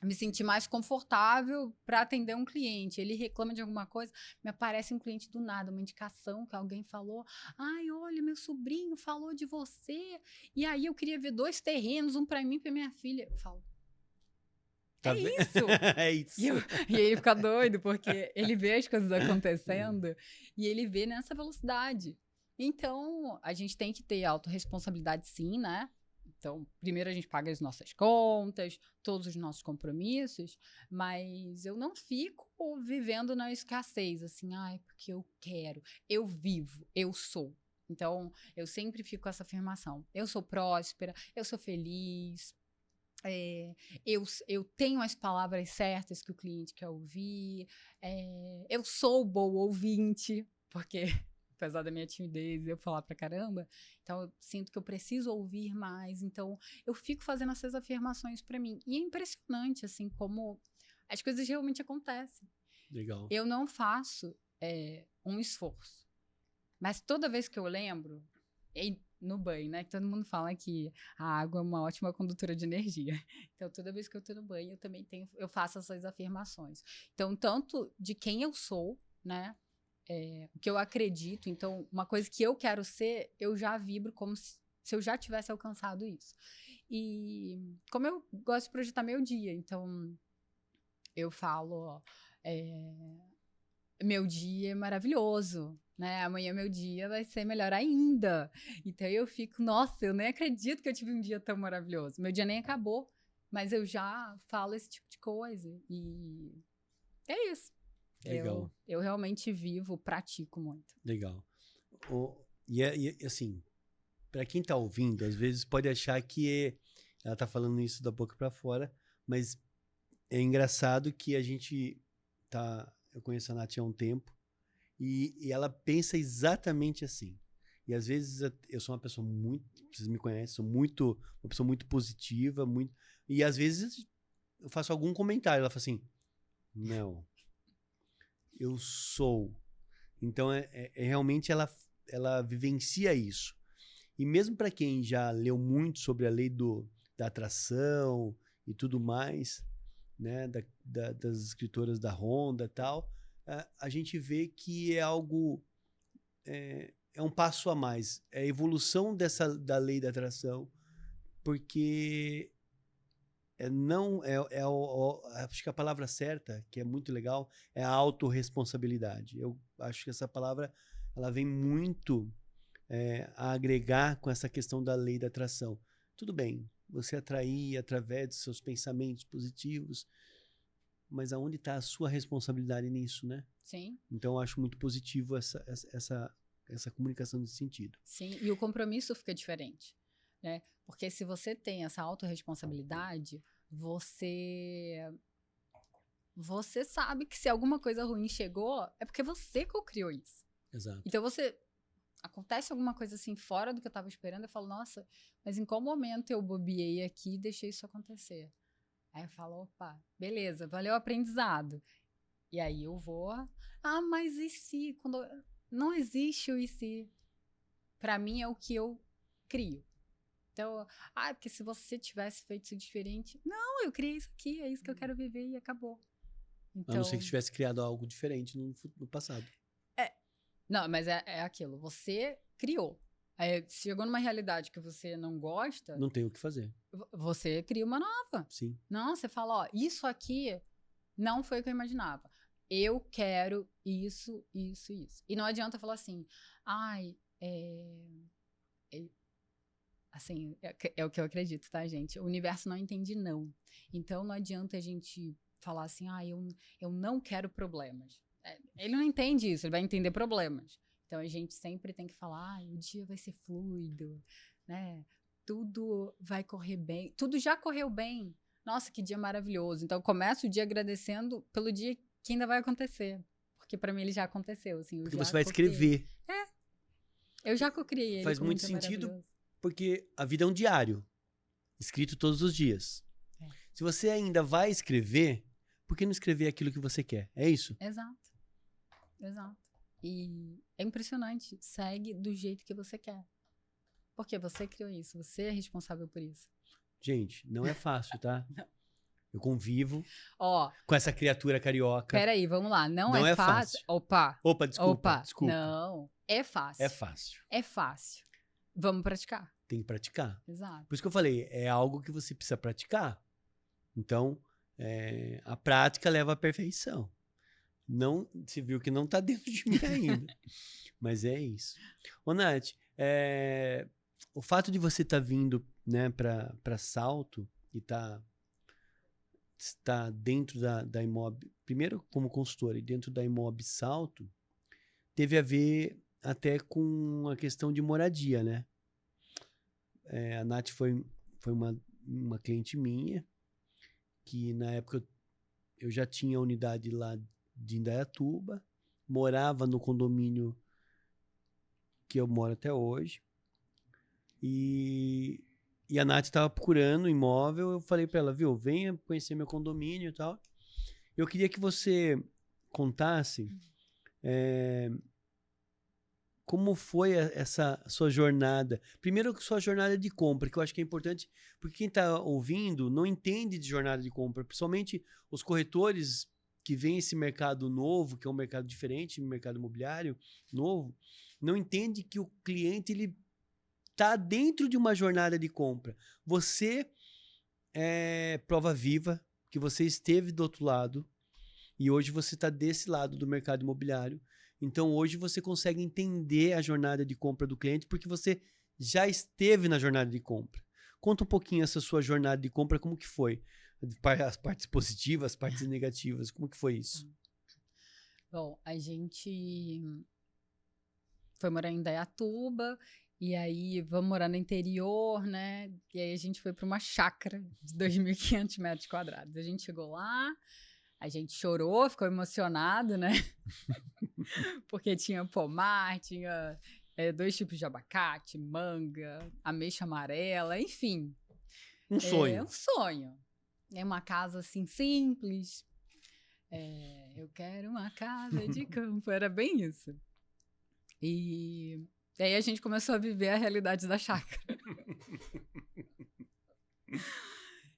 S2: me sentir mais confortável para atender um cliente. Ele reclama de alguma coisa, me aparece um cliente do nada, uma indicação que alguém falou. Olha, meu sobrinho falou de você. E aí eu queria ver 2 terrenos, um para mim e para minha filha. Eu falo,
S1: Tá
S2: isso!
S1: É isso.
S2: E aí ele fica doido, porque ele vê as coisas acontecendo e ele vê nessa velocidade. Então, a gente tem que ter autorresponsabilidade sim, né? Então, primeiro a gente paga as nossas contas, todos os nossos compromissos, mas eu não fico vivendo na escassez, assim, porque eu quero, eu vivo, eu sou. Então, eu sempre fico com essa afirmação. Eu sou próspera, eu sou feliz, eu tenho as palavras certas que o cliente quer ouvir, eu sou boa ouvinte, porque apesar da minha timidez, eu falar pra caramba, então eu sinto que eu preciso ouvir mais, então eu fico fazendo essas afirmações pra mim. E é impressionante, assim, como as coisas realmente acontecem.
S1: Legal.
S2: Eu não faço um esforço, mas toda vez que eu lembro, no banho, né? Que todo mundo fala que a água é uma ótima condutora de energia. Então, toda vez que eu tô no banho, eu faço essas afirmações. Então, tanto de quem eu sou, né? O que eu acredito. Então, uma coisa que eu quero ser, eu já vibro como se eu já tivesse alcançado isso. E como eu gosto de projetar meu dia, então eu falo, meu dia é maravilhoso, né? Amanhã meu dia vai ser melhor ainda. Então eu fico, nossa, eu nem acredito que eu tive um dia tão maravilhoso. Meu dia nem acabou, mas eu já falo esse tipo de coisa. E é isso.
S1: Legal.
S2: Eu realmente vivo, pratico muito.
S1: Legal. E assim, para quem tá ouvindo, às vezes pode achar que ela tá falando isso da boca para fora, mas é engraçado que eu conheço a Nath há um tempo e ela pensa exatamente assim. E às vezes eu sou uma pessoa muito, vocês me conhecem, sou uma pessoa muito positiva, e às vezes eu faço algum comentário, ela fala assim: "Não, eu sou". Então realmente ela vivencia isso. E mesmo para quem já leu muito sobre a lei da atração e tudo mais, né, das escritoras da Honda e tal, a gente vê que é algo, é um passo a mais, é a evolução da lei da atração, porque não acho que a palavra certa, que é muito legal, é a autorresponsabilidade. Eu acho que essa palavra ela vem muito a agregar com essa questão da lei da atração. Tudo bem, você atrair através dos seus pensamentos positivos, mas aonde está a sua responsabilidade nisso, né?
S2: Sim.
S1: Então, eu acho muito positivo essa comunicação nesse sentido.
S2: Sim, e o compromisso fica diferente, né? Porque se você tem essa autorresponsabilidade, você sabe que se alguma coisa ruim chegou, é porque você co-criou isso.
S1: Exato.
S2: Então, acontece alguma coisa assim fora do que eu estava esperando, eu falo, nossa, mas em qual momento eu bobeei aqui e deixei isso acontecer? Aí eu falo, opa, beleza, valeu o aprendizado. E aí eu vou, mas e se? Não existe o e se. Pra mim é o que eu crio. Então, porque se você tivesse feito isso diferente. Não, eu criei isso aqui, é isso que eu quero viver e acabou.
S1: A não ser que
S2: Então,
S1: tivesse criado algo diferente no passado.
S2: não, mas é aquilo, você criou. Aí, chegou numa realidade que você não gosta,
S1: Não tem o que fazer.
S2: você cria uma nova.
S1: Sim.
S2: Não, você fala, isso aqui não foi o que eu imaginava. Eu quero isso, isso, isso. E não adianta falar assim, assim, é o que eu acredito, tá, gente? O universo não entende não. Então, não adianta a gente falar assim, eu não quero problemas. Ele não entende isso, ele vai entender problemas. Então, a gente sempre tem que falar, o dia vai ser fluido, né? Tudo vai correr bem. Tudo já correu bem. Nossa, que dia maravilhoso. Então, eu começo o dia agradecendo pelo dia que ainda vai acontecer. Porque, para mim, ele já aconteceu. Assim,
S1: Porque você vai escrever.
S2: Eu já co-criei ele
S1: Faz
S2: como um
S1: muito
S2: dia
S1: sentido,
S2: maravilhoso.
S1: porque a vida é um diário, escrito todos os dias. Se você ainda vai escrever, por que não escrever aquilo que você quer? É isso?
S2: Exato. E é impressionante. Segue do jeito que você quer. Porque você criou isso. Você é responsável por isso.
S1: Gente, não é fácil, tá? Eu convivo
S2: Ó,
S1: com essa criatura carioca.
S2: peraí, vamos lá. Não
S1: Não
S2: é
S1: é
S2: fácil.
S1: fácil.
S2: Opa.
S1: Opa, desculpa.
S2: Não, é fácil.
S1: É fácil.
S2: É fácil. Vamos praticar.
S1: Tem que praticar.
S2: Exato.
S1: Por isso que eu falei, é algo que você precisa praticar. Então, a prática leva à perfeição. Não, você viu que não tá dentro de mim ainda. Mas é isso. Ô, Nath, o fato de você estar vindo, né, para Salto e tá dentro da Imob, primeiro como consultora e dentro da Imob Salto, teve a ver até com a questão de moradia, né? A Nath foi uma cliente minha, que na época eu já tinha a unidade lá de Indaiatuba, morava no condomínio que eu moro até hoje, e a Nath estava procurando imóvel. Eu falei para ela, viu, venha conhecer meu condomínio e tal. Eu queria que você contasse como foi essa sua jornada. Primeiro, sua jornada de compra, que eu acho que é importante, porque quem está ouvindo não entende de jornada de compra, principalmente os corretores que veem esse mercado novo, que é um mercado diferente, um mercado imobiliário novo, não entende que o cliente ele está dentro de uma jornada de compra. Você é prova viva que você esteve do outro lado e hoje você está desse lado do mercado imobiliário. Então, hoje você consegue entender a jornada de compra do cliente porque você já esteve na jornada de compra. Conta um pouquinho essa sua jornada de compra, como que foi? As partes positivas, as partes negativas, como que foi isso?
S2: Bom, a gente foi morar em Indaiatuba, e aí vamos morar no interior, né? E aí a gente foi para uma chácara de 2.500 metros quadrados. A gente chegou lá, a gente chorou, ficou emocionado, né? Porque tinha pomar, tinha 2 tipos de abacate, manga, ameixa amarela, enfim.
S1: Um sonho.
S2: É um sonho. É uma casa assim simples. Eu quero uma casa de campo. Era bem isso. E aí a gente começou a viver a realidade da chácara.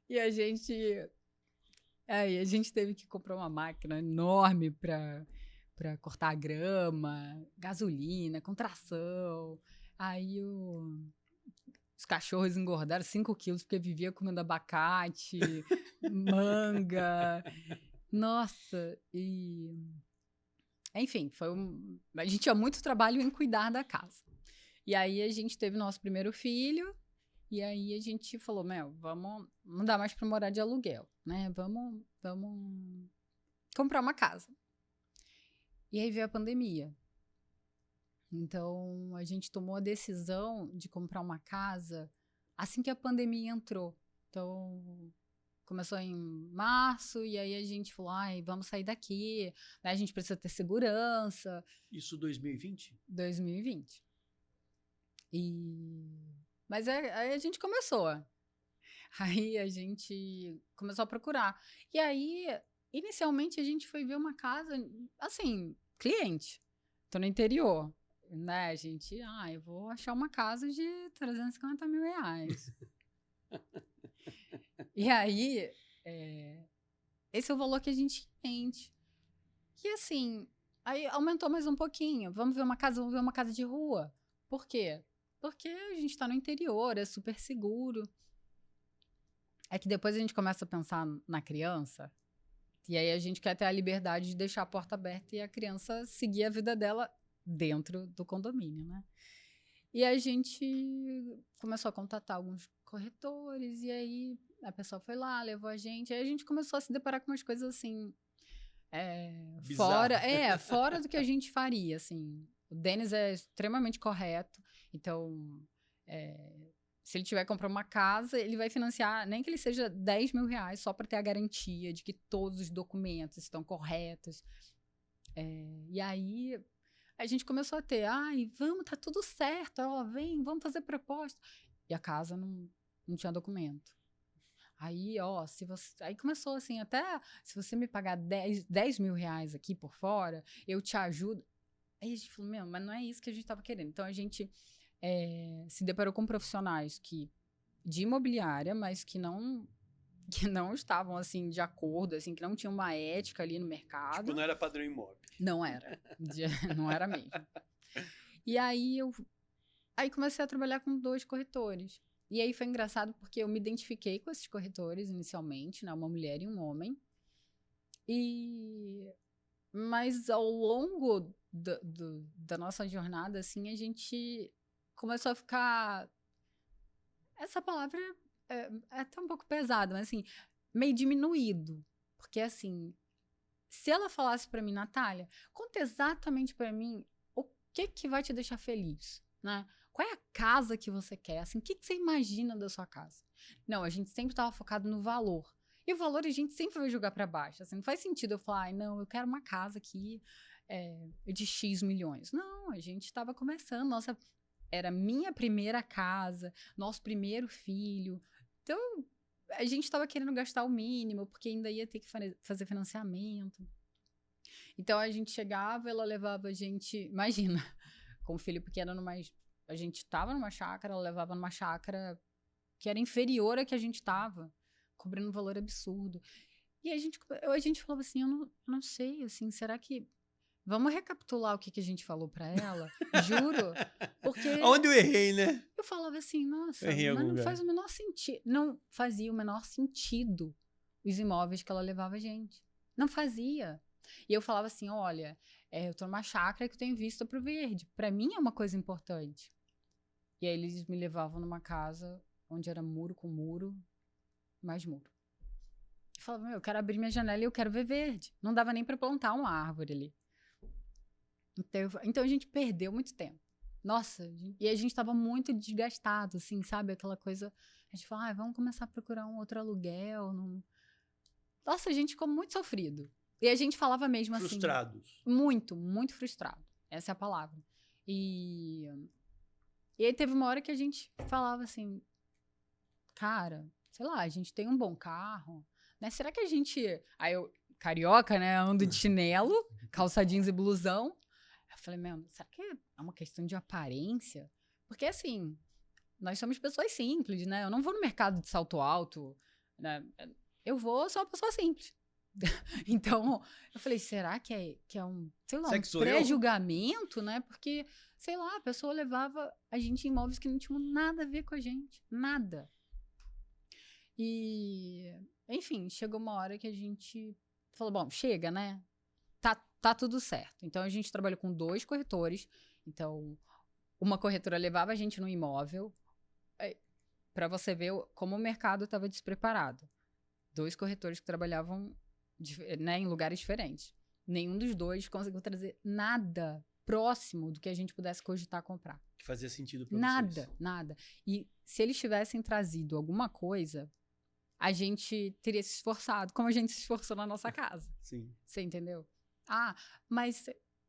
S2: E a gente teve que comprar uma máquina enorme para cortar a grama, gasolina, com tração. Aí os cachorros engordaram 5 quilos porque vivia comendo abacate, manga. Nossa, enfim, a gente tinha muito trabalho em cuidar da casa. E aí a gente teve nosso primeiro filho, e aí a gente falou, vamos não dá mais para morar de aluguel, né? Vamos comprar uma casa. E aí veio a pandemia. Então, a gente tomou a decisão de comprar uma casa assim que a pandemia entrou. Então, começou em março, e aí a gente falou, vamos sair daqui, né? A gente precisa ter segurança.
S1: Isso 2020?
S2: 2020. Mas aí a gente começou. Aí a gente começou a procurar. E aí, inicialmente, a gente foi ver uma casa, assim, cliente. Tô no interior, né? A gente, eu vou achar uma casa de 350 mil reais. E aí, esse é o valor que a gente entende. E assim, aí aumentou mais um pouquinho. Vamos ver uma casa de rua. Por quê? Porque a gente tá no interior, é super seguro. É que depois a gente começa a pensar na criança, e aí a gente quer ter a liberdade de deixar a porta aberta e a criança seguir a vida dela dentro do condomínio, né? E a gente começou a contatar alguns corretores, e aí a pessoa foi lá, levou a gente, aí a gente começou a se deparar com umas coisas assim,
S1: Bizarro.
S2: fora do que a gente faria, assim. O Denis é extremamente correto, então, se ele tiver que comprar uma casa, ele vai financiar, nem que ele seja 10 mil reais, só para ter a garantia de que todos os documentos estão corretos. E aí a gente começou a ter, vamos, tá tudo certo, ó, vem, vamos fazer proposta. E a casa não tinha documento. Aí, ó, aí começou assim, até se você me pagar 10 mil reais aqui por fora, eu te ajudo. Aí a gente falou, mas não é isso que a gente estava querendo. Então a gente se deparou com profissionais de imobiliária, mas que não estavam assim de acordo, assim, que não tinham uma ética ali no mercado.
S1: Tipo, não era padrão imóvel.
S2: Não era. Não era mesmo. E aí aí comecei a trabalhar com 2 corretores. E aí foi engraçado porque eu me identifiquei com esses corretores inicialmente, né? Uma mulher e um homem. Mas ao longo da nossa jornada, assim, a gente começou a ficar... Essa palavra é até um pouco pesada, mas assim, meio diminuído. Porque assim, se ela falasse pra mim, Natália, conta exatamente pra mim o que vai te deixar feliz, né? Qual é a casa que você quer? Assim, o que você imagina da sua casa? Não, a gente sempre estava focado no valor. E o valor a gente sempre vai jogar para baixo. Assim, não faz sentido eu falar, não, eu quero uma casa aqui de X milhões. Não, a gente estava começando. Era minha primeira casa, nosso primeiro filho. Então, a gente estava querendo gastar o mínimo, porque ainda ia ter que fazer financiamento. Então, a gente chegava, ela levava a gente... Imagina, com o filho pequeno, a gente estava numa chácara, ela levava numa chácara que era inferior à que a gente estava, cobrando um valor absurdo. E a gente falava assim, eu não sei, assim, será que... Vamos recapitular o que a gente falou pra ela? Juro. Porque...
S1: Onde eu errei, né?
S2: Eu falava assim, nossa,
S1: Errei
S2: mas não
S1: lugar.
S2: faz o menor sentido. Não fazia o menor sentido os imóveis que ela levava a gente. Não fazia. E eu falava assim, olha, eu tô numa chácara que eu tenho vista pro verde. Pra mim é uma coisa importante. E aí eles me levavam numa casa onde era muro com muro, mais muro. Eu falava, eu quero abrir minha janela e eu quero ver verde. Não dava nem pra plantar uma árvore ali. Então a gente perdeu muito tempo. Nossa, e a gente estava muito desgastado, assim, sabe? Aquela coisa, a gente falou, vamos começar a procurar um outro aluguel. Nossa, a gente ficou muito sofrido. E a gente falava mesmo assim...
S1: Frustrados.
S2: Muito, muito frustrado. Essa é a palavra. E aí teve uma hora que a gente falava assim, cara, sei lá, a gente tem um bom carro, né? Será que a gente... Aí eu, carioca, né? Ando de chinelo, calça jeans e blusão. Eu falei, será que é uma questão de aparência? Porque, assim, nós somos pessoas simples, né? Eu não vou no mercado de salto alto, né? Eu sou uma pessoa simples. Então, eu falei, será que é um, sei lá, um pré-julgamento, né? Porque, sei lá, a pessoa levava a gente em imóveis que não tinham nada a ver com a gente. Nada. E, enfim, chegou uma hora que a gente falou, bom, chega, né? Tá tudo certo. Então, a gente trabalhou com 2 corretores. Então, uma corretora levava a gente no imóvel para você ver como o mercado estava despreparado. 2 corretores que trabalhavam em lugares diferentes. Nenhum dos 2 conseguiu trazer nada próximo do que a gente pudesse cogitar comprar.
S1: Que fazia sentido para vocês.
S2: Nada. E se eles tivessem trazido alguma coisa, a gente teria se esforçado, como a gente se esforçou na nossa casa.
S1: Sim.
S2: Você entendeu? Mas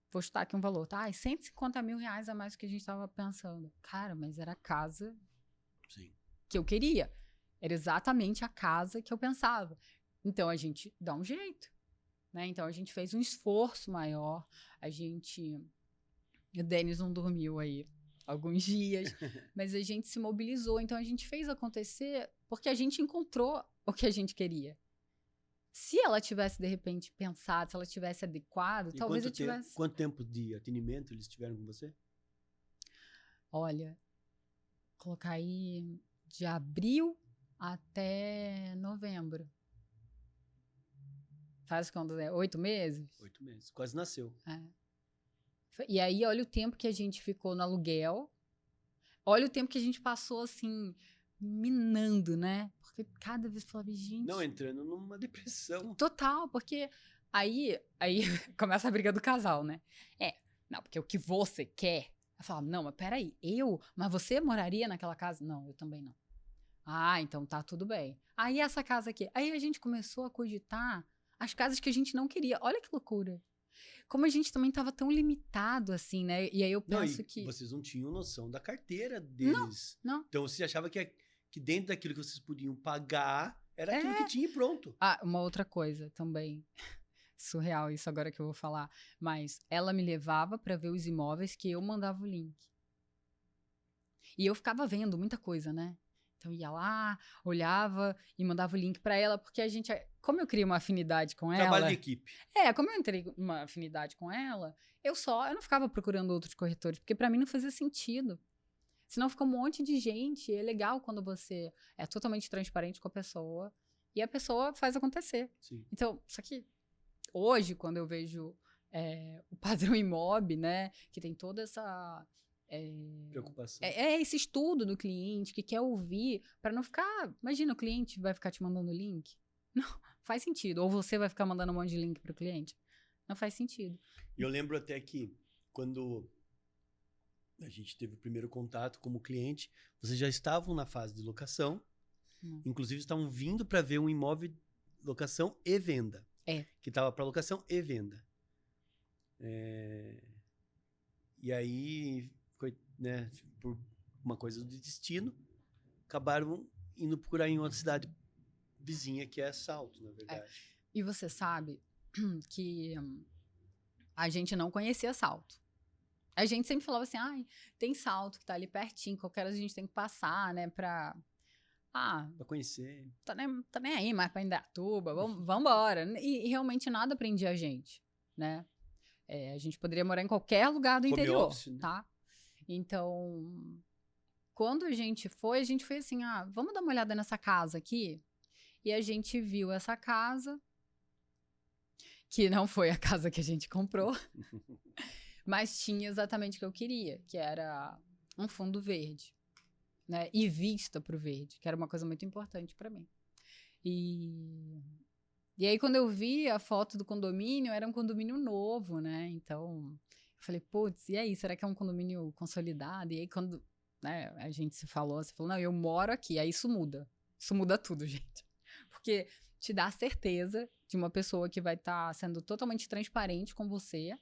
S2: vou chutar aqui um valor, tá? 150 mil reais a mais do que a gente estava pensando. Cara, mas era a casa que eu queria. Era exatamente a casa que eu pensava. Então, a gente dá um jeito, né? Então, a gente fez um esforço maior. O Denis não dormiu aí alguns dias, mas a gente se mobilizou. Então, a gente fez acontecer porque a gente encontrou o que a gente queria. Se ela tivesse, de repente, pensado, se ela tivesse adequado, talvez eu tivesse...
S1: Quanto tempo de atendimento eles tiveram com você?
S2: Olha, colocar aí de abril até novembro. Faz quanto? 8 meses?
S1: 8 meses. Quase nasceu.
S2: E aí, olha o tempo que a gente ficou no aluguel. olha o tempo que a gente passou, assim, minando, né? Porque cada vez eu falava, gente...
S1: Não, entrando numa depressão.
S2: Total, porque aí começa a briga do casal, né? Não, porque o que você quer... Eu falava, não, mas peraí, mas você moraria naquela casa? Não, eu também não. Ah, então tá tudo bem. Aí essa casa aqui. Aí a gente começou a cogitar as casas que a gente não queria. Olha que loucura. Como a gente também tava tão limitado, assim, né? E aí eu
S1: Não,
S2: penso
S1: e
S2: que...
S1: vocês não tinham noção da carteira
S2: Não,
S1: deles.
S2: não.
S1: Então, vocês achavam que dentro daquilo que vocês podiam pagar, era
S2: É.
S1: aquilo que tinha e pronto.
S2: Ah, uma outra coisa também. Surreal isso agora que eu vou falar. Mas ela me levava pra ver os imóveis que eu mandava o link. E eu ficava vendo muita coisa, né? Então ia lá, olhava e mandava o link pra ela, porque a gente... Como eu criei uma afinidade com
S1: Trabalho
S2: ela...
S1: de equipe.
S2: Como eu entrei uma afinidade com ela, eu não ficava procurando outros corretores, porque pra mim não fazia sentido. Senão fica um monte de gente. É legal quando você é totalmente transparente com a pessoa e a pessoa faz acontecer.
S1: Sim.
S2: Então, só que hoje, quando eu vejo o padrão Imob, né, que tem toda essa...
S1: Preocupação.
S2: esse estudo do cliente que quer ouvir, para não ficar... Imagina, o cliente vai ficar te mandando link. Não, faz sentido. Ou você vai ficar mandando um monte de link para o cliente. Não faz sentido.
S1: E eu lembro até que quando a gente teve o primeiro contato como cliente, vocês já estavam na fase de locação. Inclusive, estavam vindo para ver um imóvel locação e venda. Que estava para locação e venda. E aí, né, por uma coisa do destino, acabaram indo procurar em outra cidade vizinha, que é Salto, na verdade.
S2: E você sabe que a gente não conhecia Salto. A gente sempre falava assim, tem Salto que tá ali pertinho, qualquer hora a gente tem que passar, né, pra
S1: conhecer.
S2: Tá nem aí, mais pra Indaiatuba, vamos embora. E realmente nada prendia a gente, né? A gente poderia morar em qualquer lugar do interior,
S1: office, né?
S2: tá? Então, quando a gente foi assim, vamos dar uma olhada nessa casa aqui? E a gente viu essa casa, que não foi a casa que a gente comprou, mas tinha exatamente o que eu queria, que era um fundo verde, né? E vista pro verde, que era uma coisa muito importante para mim. E aí, quando eu vi a foto do condomínio, era um condomínio novo, né? Então, eu falei, putz, e aí, será que é um condomínio consolidado? E aí, quando, né, a gente se falou, você falou, não, eu moro aqui, aí isso muda. Isso muda tudo, gente. Porque te dá a certeza de uma pessoa que vai estar sendo totalmente transparente com você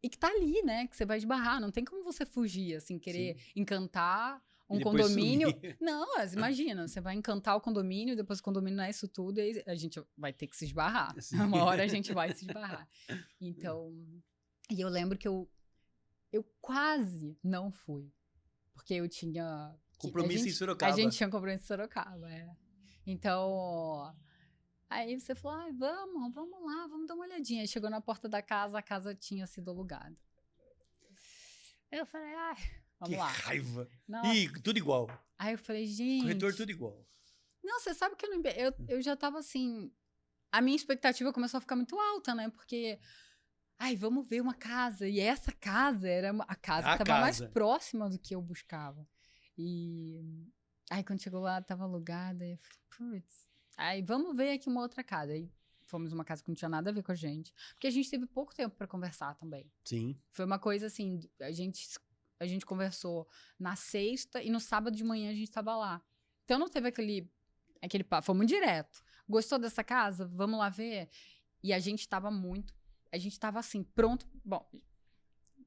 S2: e que tá ali, né? Que você vai esbarrar. Não tem como você fugir, assim, querer encantar um condomínio.
S1: Sumir.
S2: Não, mas imagina, você vai encantar o condomínio, depois o condomínio não é isso tudo, e aí a gente vai ter que se esbarrar.
S1: Sim.
S2: Uma hora a gente vai se esbarrar. Então, e eu lembro que eu quase não fui. Porque eu tinha...
S1: Compromisso em Sorocaba.
S2: A gente tinha compromisso em Sorocaba, Então, aí você falou, vamos lá, vamos dar uma olhadinha. Aí chegou na porta da casa, a casa tinha sido alugada. Eu falei, vamos lá.
S1: Que raiva.
S2: Nossa.
S1: Ih, tudo igual.
S2: Aí eu falei, gente...
S1: Corretor tudo igual.
S2: Não, você sabe que eu já tava assim... A minha expectativa começou a ficar muito alta, né? Porque... vamos ver uma casa. E essa casa era a casa que tava mais próxima do que eu buscava. E... Aí quando chegou lá, tava alugada. E eu falei, putz... Aí vamos ver aqui uma outra casa. Aí fomos uma casa que não tinha nada a ver com a gente. Porque a gente teve pouco tempo pra conversar também.
S1: Sim.
S2: Foi uma coisa assim... A gente conversou na sexta e no sábado de manhã a gente tava lá. Então não teve aquele papo. Fomos direto. Gostou dessa casa? Vamos lá ver? E a gente tava assim, pronto. Bom.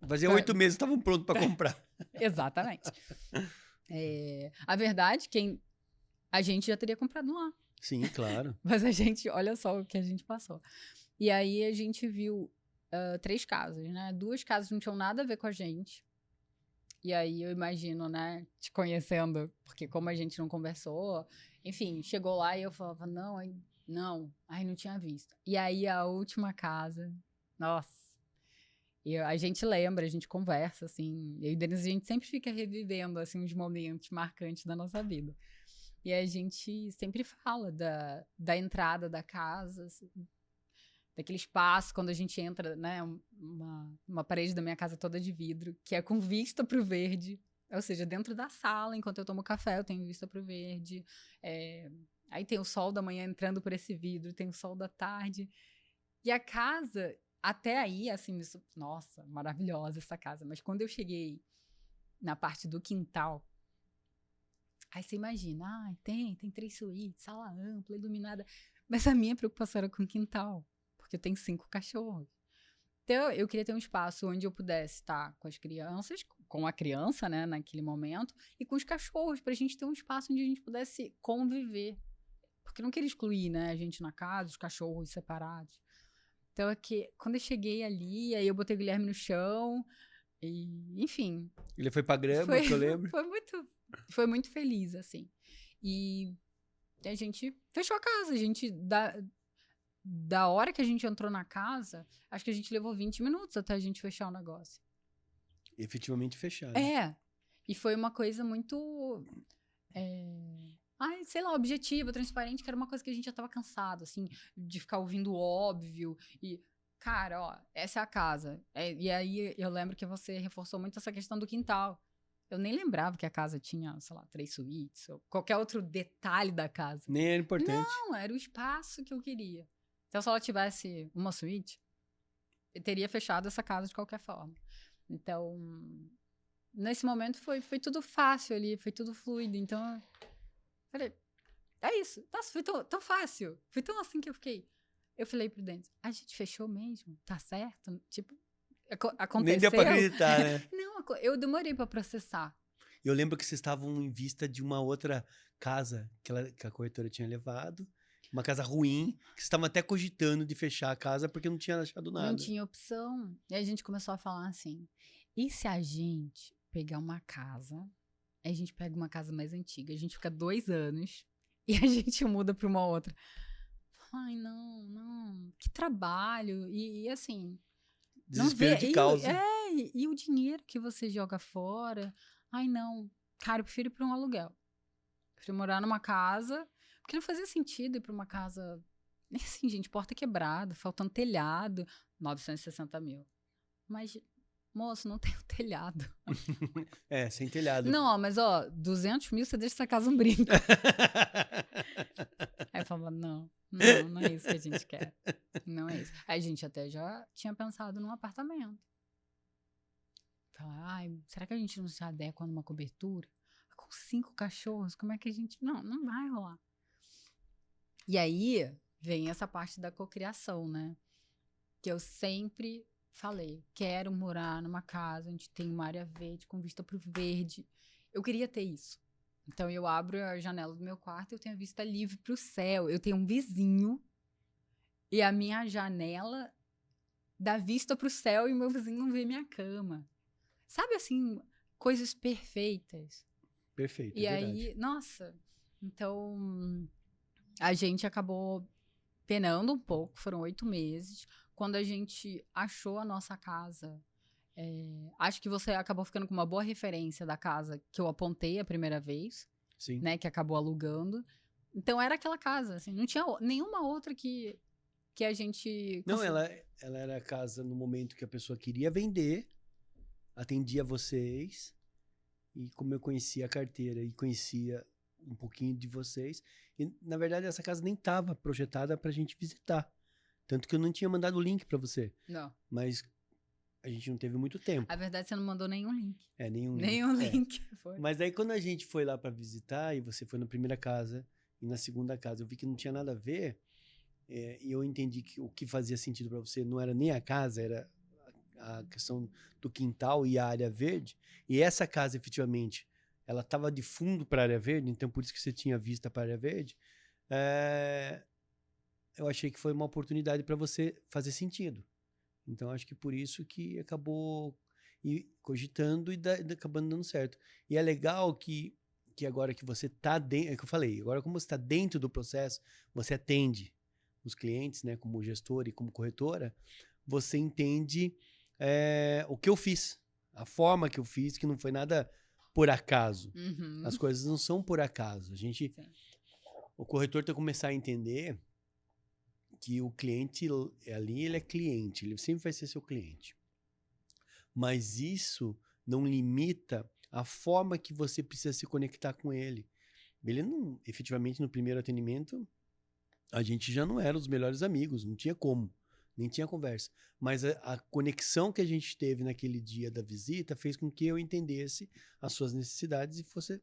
S1: Fazia 8 meses estavam prontos para comprar.
S2: Exatamente. A verdade, a gente já teria comprado lá.
S1: Sim, claro.
S2: Mas olha só o que a gente passou. E aí a gente viu 3 casas, né? 2 casas não tinham nada a ver com a gente. E aí eu imagino, né, te conhecendo, porque como a gente não conversou, enfim, chegou lá e eu falava, não tinha visto. E aí a última casa, nossa, a gente lembra, a gente conversa, assim, eu e Denise, a gente sempre fica revivendo, assim, os momentos marcantes da nossa vida. E a gente sempre fala da entrada da casa, assim, daquele espaço, quando a gente entra, né, uma parede da minha casa toda de vidro, que é com vista pro verde, Ou seja, dentro da sala, enquanto eu tomo café, eu tenho vista para o verde. Aí tem o sol da manhã entrando por esse vidro, tem o sol da tarde. E a casa, até aí, assim, nossa, maravilhosa essa casa. Mas quando eu cheguei na parte do quintal, aí você imagina, tem 3 suítes, sala ampla, iluminada. Mas a minha preocupação era com o quintal, porque eu tenho 5 cachorros. Então, eu queria ter um espaço onde eu pudesse estar com as crianças, com a criança, né, naquele momento, e com os cachorros, pra gente ter um espaço onde a gente pudesse conviver. Porque eu não queria excluir, né, a gente na casa, os cachorros separados. Então, é que quando eu cheguei ali, aí eu botei o Guilherme no chão, e, enfim.
S1: Ele foi pra grama, que eu lembro.
S2: Foi muito feliz, assim. E a gente fechou a casa, a gente... Da hora que a gente entrou na casa, acho que a gente levou 20 minutos até a gente fechar o negócio.
S1: Efetivamente fechado.
S2: E foi uma coisa muito... sei lá, objetiva, transparente, que era uma coisa que a gente já tava cansado, assim, de ficar ouvindo o óbvio. E, cara, ó, essa é a casa. E aí eu lembro que você reforçou muito essa questão do quintal. Eu nem lembrava que a casa tinha, sei lá, 3 suítes, ou qualquer outro detalhe da casa.
S1: Nem era importante.
S2: Não, era o espaço que eu queria. Então, se ela tivesse uma suíte, eu teria fechado essa casa de qualquer forma. Então, nesse momento foi tudo fácil ali, foi tudo fluido. Então, eu falei, é isso. Nossa, foi tão fácil. Foi tão assim que eu fiquei. Eu falei pro Denis, a gente fechou mesmo? Tá certo? Tipo, aconteceu.
S1: Nem deu pra acreditar, né?
S2: Não, eu demorei pra processar.
S1: Eu lembro que vocês estavam em vista de uma outra casa que a corretora tinha levado. Uma casa ruim, que vocês estavam até cogitando de fechar a casa porque não tinha achado nada.
S2: Não tinha opção. E a gente começou a falar assim, e se a gente pegar uma casa, a gente pega uma casa mais antiga, a gente fica 2 anos e a gente muda pra uma outra. Ai, não, que trabalho. E assim...
S1: Desespero de causa.
S2: E o dinheiro que você joga fora. Ai, não. Cara, eu prefiro ir pra um aluguel. Prefiro morar numa casa... Porque não fazia sentido ir pra uma casa... Assim, gente, porta quebrada, faltando telhado, 960 mil. Mas, moço, não tem o telhado.
S1: Sem telhado.
S2: Não, mas, 200 mil você deixa essa casa um brinco. Aí eu falava, não é isso que a gente quer. Não é isso. Aí a gente até já tinha pensado num apartamento. Falar, será que a gente não se adequa numa cobertura? Com 5 cachorros, como é que a gente... Não vai rolar. E aí, vem essa parte da cocriação, né? Que eu sempre falei, quero morar numa casa onde tem uma área verde, com vista pro verde. Eu queria ter isso. Então, eu abro a janela do meu quarto e eu tenho a vista livre pro céu. Eu tenho um vizinho e a minha janela dá vista pro céu e meu vizinho não vê minha cama. Sabe, assim, coisas perfeitas.
S1: Perfeito,
S2: E
S1: verdade.
S2: aí, nossa, então... A gente acabou penando um pouco, foram 8 meses. Quando a gente achou a nossa casa, acho que você acabou ficando com uma boa referência da casa que eu apontei a primeira vez.
S1: Sim.
S2: Né, que acabou alugando. Então, era aquela casa, assim, não tinha nenhuma outra que a gente...
S1: Não, ela era a casa no momento que a pessoa queria vender, atendia vocês, e como eu conhecia a carteira e conhecia um pouquinho de vocês, e na verdade essa casa nem estava projetada pra gente visitar, tanto que eu não tinha mandado o link pra você.
S2: Não.
S1: Mas a gente não teve muito tempo.
S2: A verdade, você não mandou nenhum link.
S1: Nenhum
S2: link. Foi.
S1: Mas aí quando a gente foi lá pra visitar, e você foi na primeira casa e na segunda casa, eu vi que não tinha nada a ver, e eu entendi que o que fazia sentido pra você não era nem a casa, era a questão do quintal e a área verde. E essa casa, efetivamente, ela estava de fundo para a área verde, então por isso que você tinha vista para a área verde. Eu achei que foi uma oportunidade para você fazer sentido. Então acho que por isso que acabou cogitando e acabando dando certo. E é legal que agora que você está dentro, é que eu falei, agora como você está dentro do processo, você atende os clientes, né, como gestor e como corretora, você entende o que eu fiz, a forma que eu fiz, que não foi nada por acaso.
S2: Uhum.
S1: As coisas não são por acaso. O corretor tem que começar a entender que o cliente ali, ele é cliente, ele sempre vai ser seu cliente. Mas isso não limita a forma que você precisa se conectar com ele. Ele não, efetivamente, no primeiro atendimento, a gente já não era os melhores amigos, não tinha como, nem tinha conversa. Mas a conexão que a gente teve naquele dia da visita fez com que eu entendesse as suas necessidades e fosse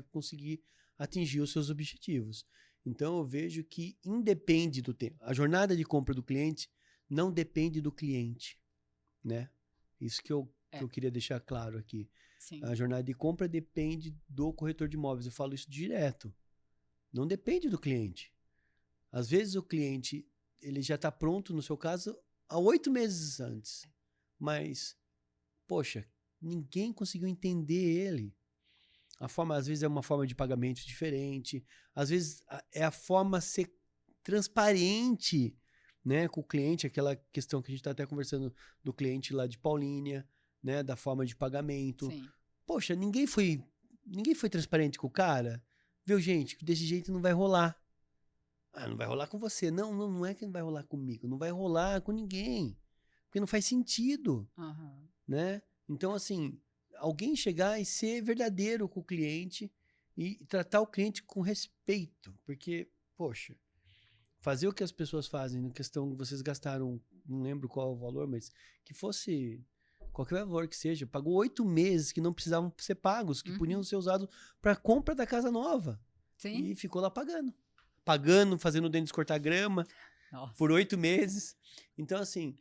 S1: conseguir atingir os seus objetivos. Então, eu vejo que independe do tempo. A jornada de compra do cliente não depende do cliente, né? Isso que eu queria deixar claro aqui.
S2: Sim.
S1: A jornada de compra depende do corretor de imóveis. Eu falo isso direto. Não depende do cliente. Às vezes o cliente ele já está pronto, no seu caso, há 8 meses antes. Mas, poxa, ninguém conseguiu entender ele. A forma, às vezes, é uma forma de pagamento diferente. Às vezes, é a forma ser transparente, né, com o cliente. Aquela questão que a gente está até conversando do cliente lá de Paulínia, né, da forma de pagamento.
S2: Sim.
S1: Poxa, ninguém foi transparente com o cara. Viu, gente? Desse jeito não vai rolar. Ah, não vai rolar com você. Não é que não vai rolar comigo. Não vai rolar com ninguém. Porque não faz sentido, né? Então, assim, alguém chegar e ser verdadeiro com o cliente e tratar o cliente com respeito. Porque, poxa, fazer o que as pessoas fazem, na questão que vocês gastaram, não lembro qual é o valor, mas que fosse qualquer valor que seja, pagou 8 meses que não precisavam ser pagos, que podiam ser usados para compra da casa nova.
S2: Sim.
S1: E ficou lá pagando, fazendo o dente cortar grama.
S2: Nossa.
S1: Por 8 meses. Então, assim,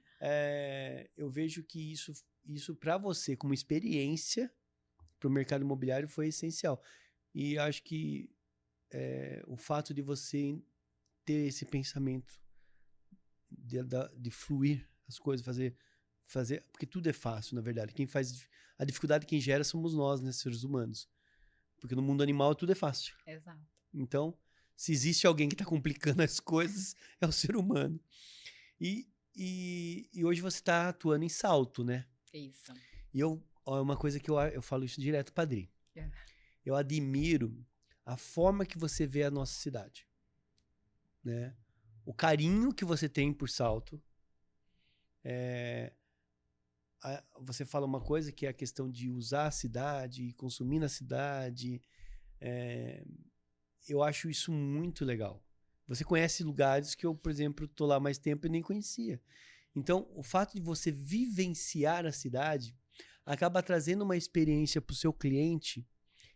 S1: eu vejo que isso para você, como experiência para o mercado imobiliário, foi essencial. E acho que o fato de você ter esse pensamento de fluir as coisas, fazer, porque tudo é fácil, na verdade. A dificuldade quem gera somos nós, né, seres humanos. Porque no mundo animal tudo é fácil.
S2: Exato.
S1: Então, se existe alguém que está complicando as coisas, é o ser humano. E hoje você está atuando em Salto, né?
S2: Isso.
S1: E é uma coisa que eu falo isso direto, Padri. Eu admiro a forma que você vê a nossa cidade, né? O carinho que você tem por Salto. Você fala uma coisa que é a questão de usar a cidade, consumir na cidade. Eu acho isso muito legal. Você conhece lugares que eu, por exemplo, estou lá mais tempo e nem conhecia. Então, o fato de você vivenciar a cidade acaba trazendo uma experiência para o seu cliente,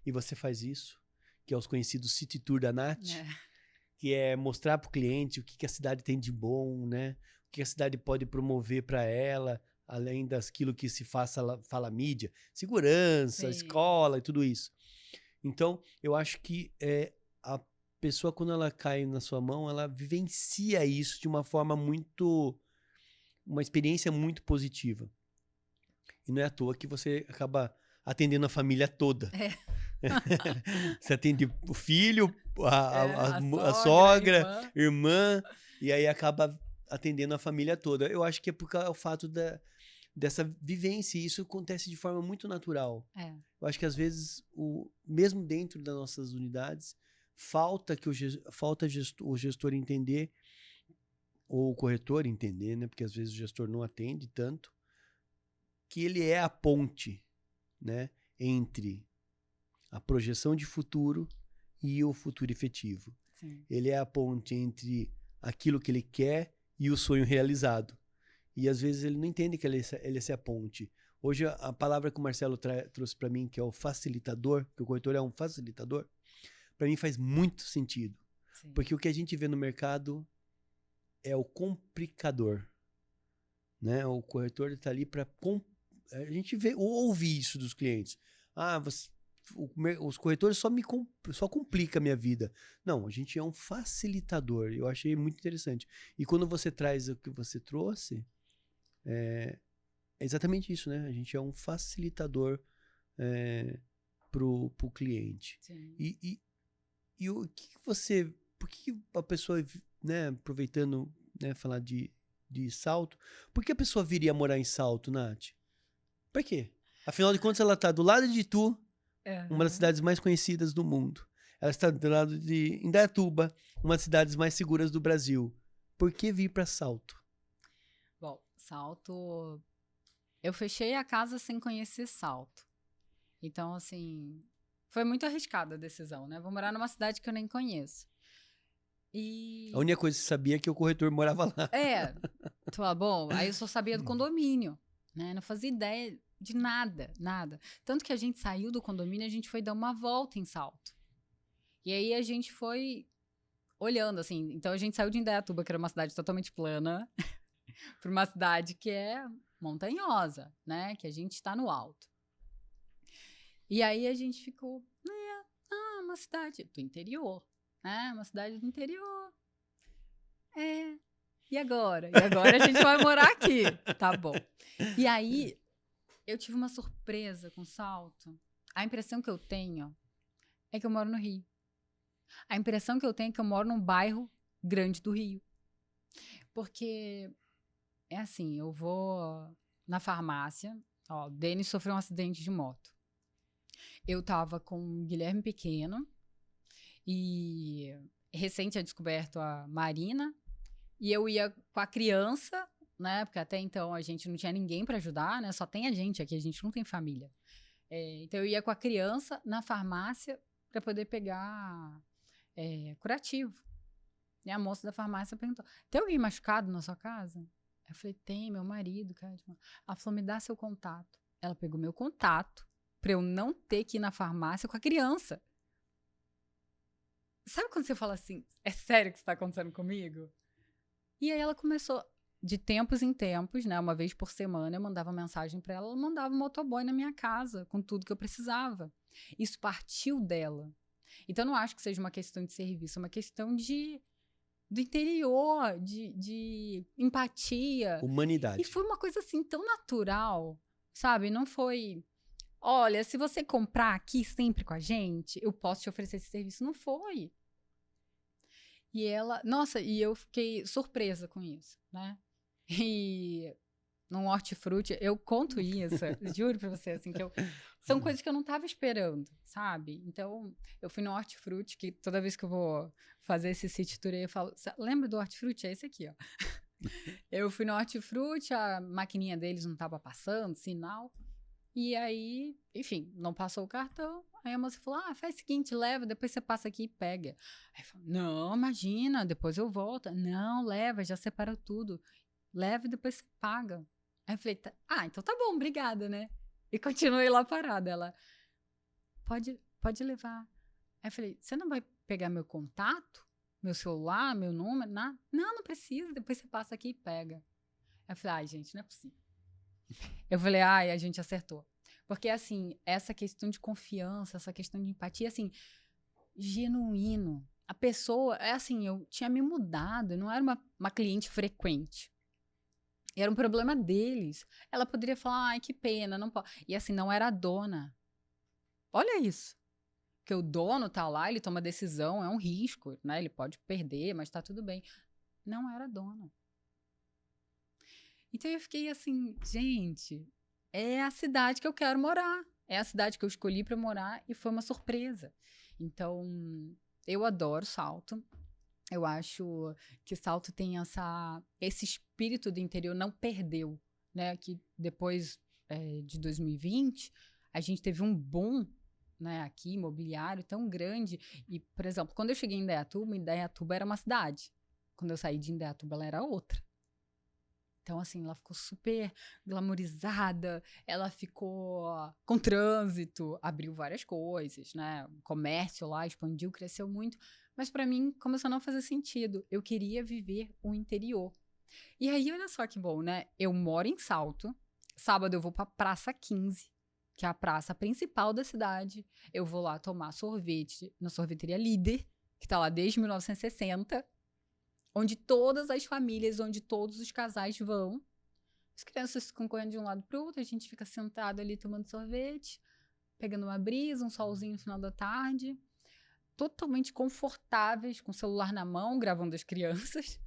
S1: e você faz isso, que é os conhecidos City Tour da Nath, que é mostrar para o cliente o que a cidade tem de bom, né? O que a cidade pode promover para ela, além daquilo que se fala mídia, segurança, escola e tudo isso. Então, eu acho que a pessoa, quando ela cai na sua mão, ela vivencia isso de uma forma uma experiência muito positiva. E não é à toa que você acaba atendendo a família toda. Você atende o filho, a sogra, irmã, e aí acaba atendendo a família toda. Eu acho que é por causa do fato dessa vivência, e isso acontece de forma muito natural. Eu acho que às vezes, mesmo dentro das nossas unidades, falta o gestor entender, ou o corretor entender, né? Porque às vezes o gestor não atende tanto, que ele é a ponte, né, entre a projeção de futuro e o futuro efetivo.
S2: Sim.
S1: Ele é a ponte entre aquilo que ele quer e o sonho realizado. E às vezes ele não entende que ele é a ponte. Hoje a palavra que o Marcelo trouxe para mim, que é o facilitador, que o corretor é um facilitador, para mim faz muito sentido.
S2: Sim.
S1: Porque o que a gente vê no mercado é o complicador, né? O corretor está ali para a gente ouve isso dos clientes. Os corretores só complicam a minha vida. Não, a gente é um facilitador. Eu achei muito interessante. E quando você traz o que você trouxe, é exatamente isso, né? A gente é um facilitador pro cliente.
S2: Sim.
S1: E o que você... Por que a pessoa, né, aproveitando, né, falar de Salto, por que a pessoa viria morar em Salto, Nath? Por quê? Afinal de contas, ela está do lado de Itu, uma das cidades mais conhecidas do mundo. Ela está do lado de Indaiatuba, uma das cidades mais seguras do Brasil. Por que vir para Salto?
S2: Bom, Salto... Eu fechei a casa sem conhecer Salto. Então, assim, foi muito arriscada a decisão, né? Vou morar numa cidade que eu nem conheço.
S1: A única coisa que você sabia é que o corretor morava lá.
S2: Tu fala, bom, aí eu só sabia do condomínio, né? Não fazia ideia de nada, nada. Tanto que a gente saiu do condomínio, a gente foi dar uma volta em Salto. E aí a gente foi olhando, assim. Então a gente saiu de Indaiatuba, que era uma cidade totalmente plana, para uma cidade que é montanhosa, né? Que a gente está no alto. E aí a gente ficou, uma cidade do interior, né? Uma cidade do interior. E agora? E agora a gente vai morar aqui. Tá bom. E aí, eu tive uma surpresa com Salto. A impressão que eu tenho é que eu moro no Rio. A impressão que eu tenho é que eu moro num bairro grande do Rio. Porque, é assim, eu vou na farmácia. Ó, o Denis sofreu um acidente de moto. Eu tava com o Guilherme pequeno. E recente tinha descoberto a Marina. E eu ia com a criança, né? Porque até então a gente não tinha ninguém para ajudar, né? Só tem a gente aqui, a gente não tem família. Então eu ia com a criança na farmácia para poder pegar curativo. E a moça da farmácia perguntou: tem alguém machucado na sua casa? Eu falei: tem, meu marido, cara. Ela falou: me dá seu contato. Ela pegou meu contato para eu não ter que ir na farmácia com a criança. Sabe quando você fala assim, é sério que isso tá acontecendo comigo? E aí ela começou, de tempos em tempos, né? Uma vez por semana eu mandava mensagem para ela mandava um motoboy na minha casa, com tudo que eu precisava. Isso partiu dela. Então eu não acho que seja uma questão de serviço, é uma questão do interior, de empatia.
S1: Humanidade.
S2: E foi uma coisa assim tão natural, sabe? Não foi, olha, se você comprar aqui sempre com a gente, eu posso te oferecer esse serviço. Não foi. E ela, nossa, e eu fiquei surpresa com isso, né? E num hortifruti, eu conto isso, juro pra você, assim, são coisas que eu não tava esperando, sabe? Então, eu fui no hortifruti, que toda vez que eu vou fazer esse city tour aí, eu falo, lembra do hortifruti? É esse aqui, ó. Eu fui no hortifruti, a maquininha deles não tava passando, sinal. E aí, enfim, não passou o cartão. Aí a moça falou: faz o seguinte, leva, depois você passa aqui e pega. Aí eu falei: não, imagina, depois eu volto. Não, leva, já separou tudo. Leva e depois você paga. Aí eu falei: então tá bom, obrigada, né? E continuei lá parada. Ela: pode levar. Aí eu falei: você não vai pegar meu contato? Meu celular, meu número? Nada? Não precisa, depois você passa aqui e pega. Aí eu falei: gente, não é possível. Eu falei: a gente acertou. Porque, assim, essa questão de confiança, essa questão de empatia, assim, genuíno. A pessoa, assim, eu tinha me mudado, não era uma cliente frequente. Era um problema deles. Ela poderia falar: que pena, não pode. E, assim, não era a dona. Olha isso. Porque o dono tá lá, ele toma decisão, é um risco, né? Ele pode perder, mas tá tudo bem. Não era a dona. Então eu fiquei assim, gente, é a cidade que eu quero morar. É a cidade que eu escolhi para morar e foi uma surpresa. Então, eu adoro Salto. Eu acho que Salto tem esse espírito do interior, não perdeu, né? Que depois de 2020, a gente teve um boom, né, aqui, imobiliário, tão grande. E, por exemplo, quando eu cheguei em Indaiatuba era uma cidade. Quando eu saí de Indaiatuba, ela era outra. Então, assim, ela ficou super glamourizada, ela ficou com trânsito, abriu várias coisas, né? O comércio lá expandiu, cresceu muito. Mas para mim começou a não fazer sentido. Eu queria viver o interior. E aí, olha só que bom, né? Eu moro em Salto. Sábado eu vou pra Praça 15, que é a praça principal da cidade. Eu vou lá tomar sorvete na sorveteria Líder, que tá lá desde 1960. Onde todas as famílias, onde todos os casais vão. As crianças ficam correndo de um lado para o outro, a gente fica sentado ali tomando sorvete, pegando uma brisa, um solzinho no final da tarde. Totalmente confortáveis, com o celular na mão, gravando as crianças.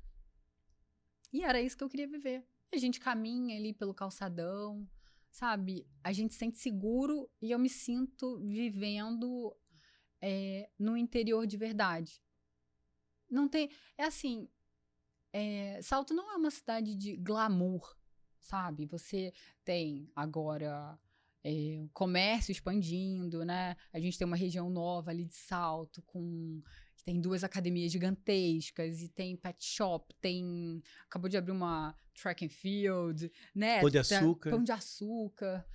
S2: E era isso que eu queria viver. A gente caminha ali pelo calçadão, sabe? A gente se sente seguro e eu me sinto vivendo no interior de verdade. Não tem... É assim... Salto não é uma cidade de glamour, sabe? Você tem agora o comércio expandindo, né? A gente tem uma região nova ali de Salto, que tem 2 academias gigantescas, e tem pet shop, acabou de abrir uma track and field, né?
S1: Pão de açúcar.
S2: Pão de açúcar.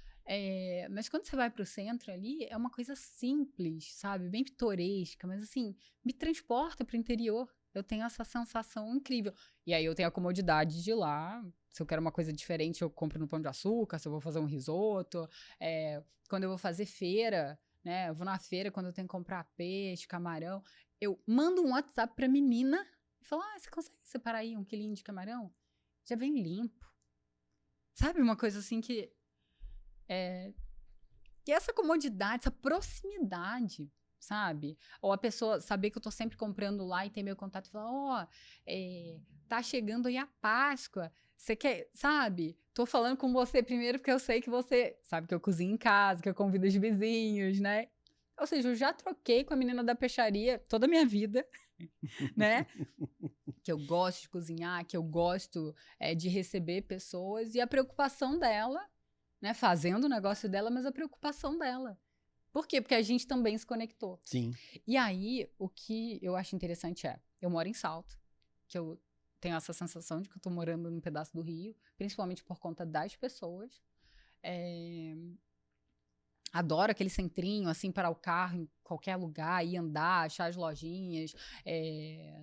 S2: Mas quando você vai para o centro ali, é uma coisa simples, sabe? Bem pitoresca, mas assim, me transporta para o interior. Eu tenho essa sensação incrível. E aí eu tenho a comodidade de ir lá. Se eu quero uma coisa diferente, eu compro no Pão de Açúcar. Se eu vou fazer um risoto. Quando eu vou fazer feira, né? Eu vou na feira quando eu tenho que comprar peixe, camarão. Eu mando um WhatsApp pra menina e falo, você consegue separar aí 1 quilinho de camarão? Já vem limpo. Sabe? Uma coisa assim que... E essa comodidade, essa proximidade, sabe? Ou a pessoa saber que eu tô sempre comprando lá e tem meu contato e falar, tá chegando aí a Páscoa, você quer, sabe? Tô falando com você primeiro porque eu sei que você sabe que eu cozinho em casa, que eu convido os vizinhos, né? Ou seja, eu já troquei com a menina da peixaria toda a minha vida, né? Que eu gosto de cozinhar, que eu gosto de receber pessoas, e a preocupação dela, né? Fazendo o negócio dela, mas a preocupação dela. Por quê? Porque a gente também se conectou.
S1: Sim.
S2: E aí, o que eu acho interessante eu moro em Salto, que eu tenho essa sensação de que eu tô morando num pedaço do Rio, principalmente por conta das pessoas. Adoro aquele centrinho, assim, parar o carro em qualquer lugar, ir andar, achar as lojinhas.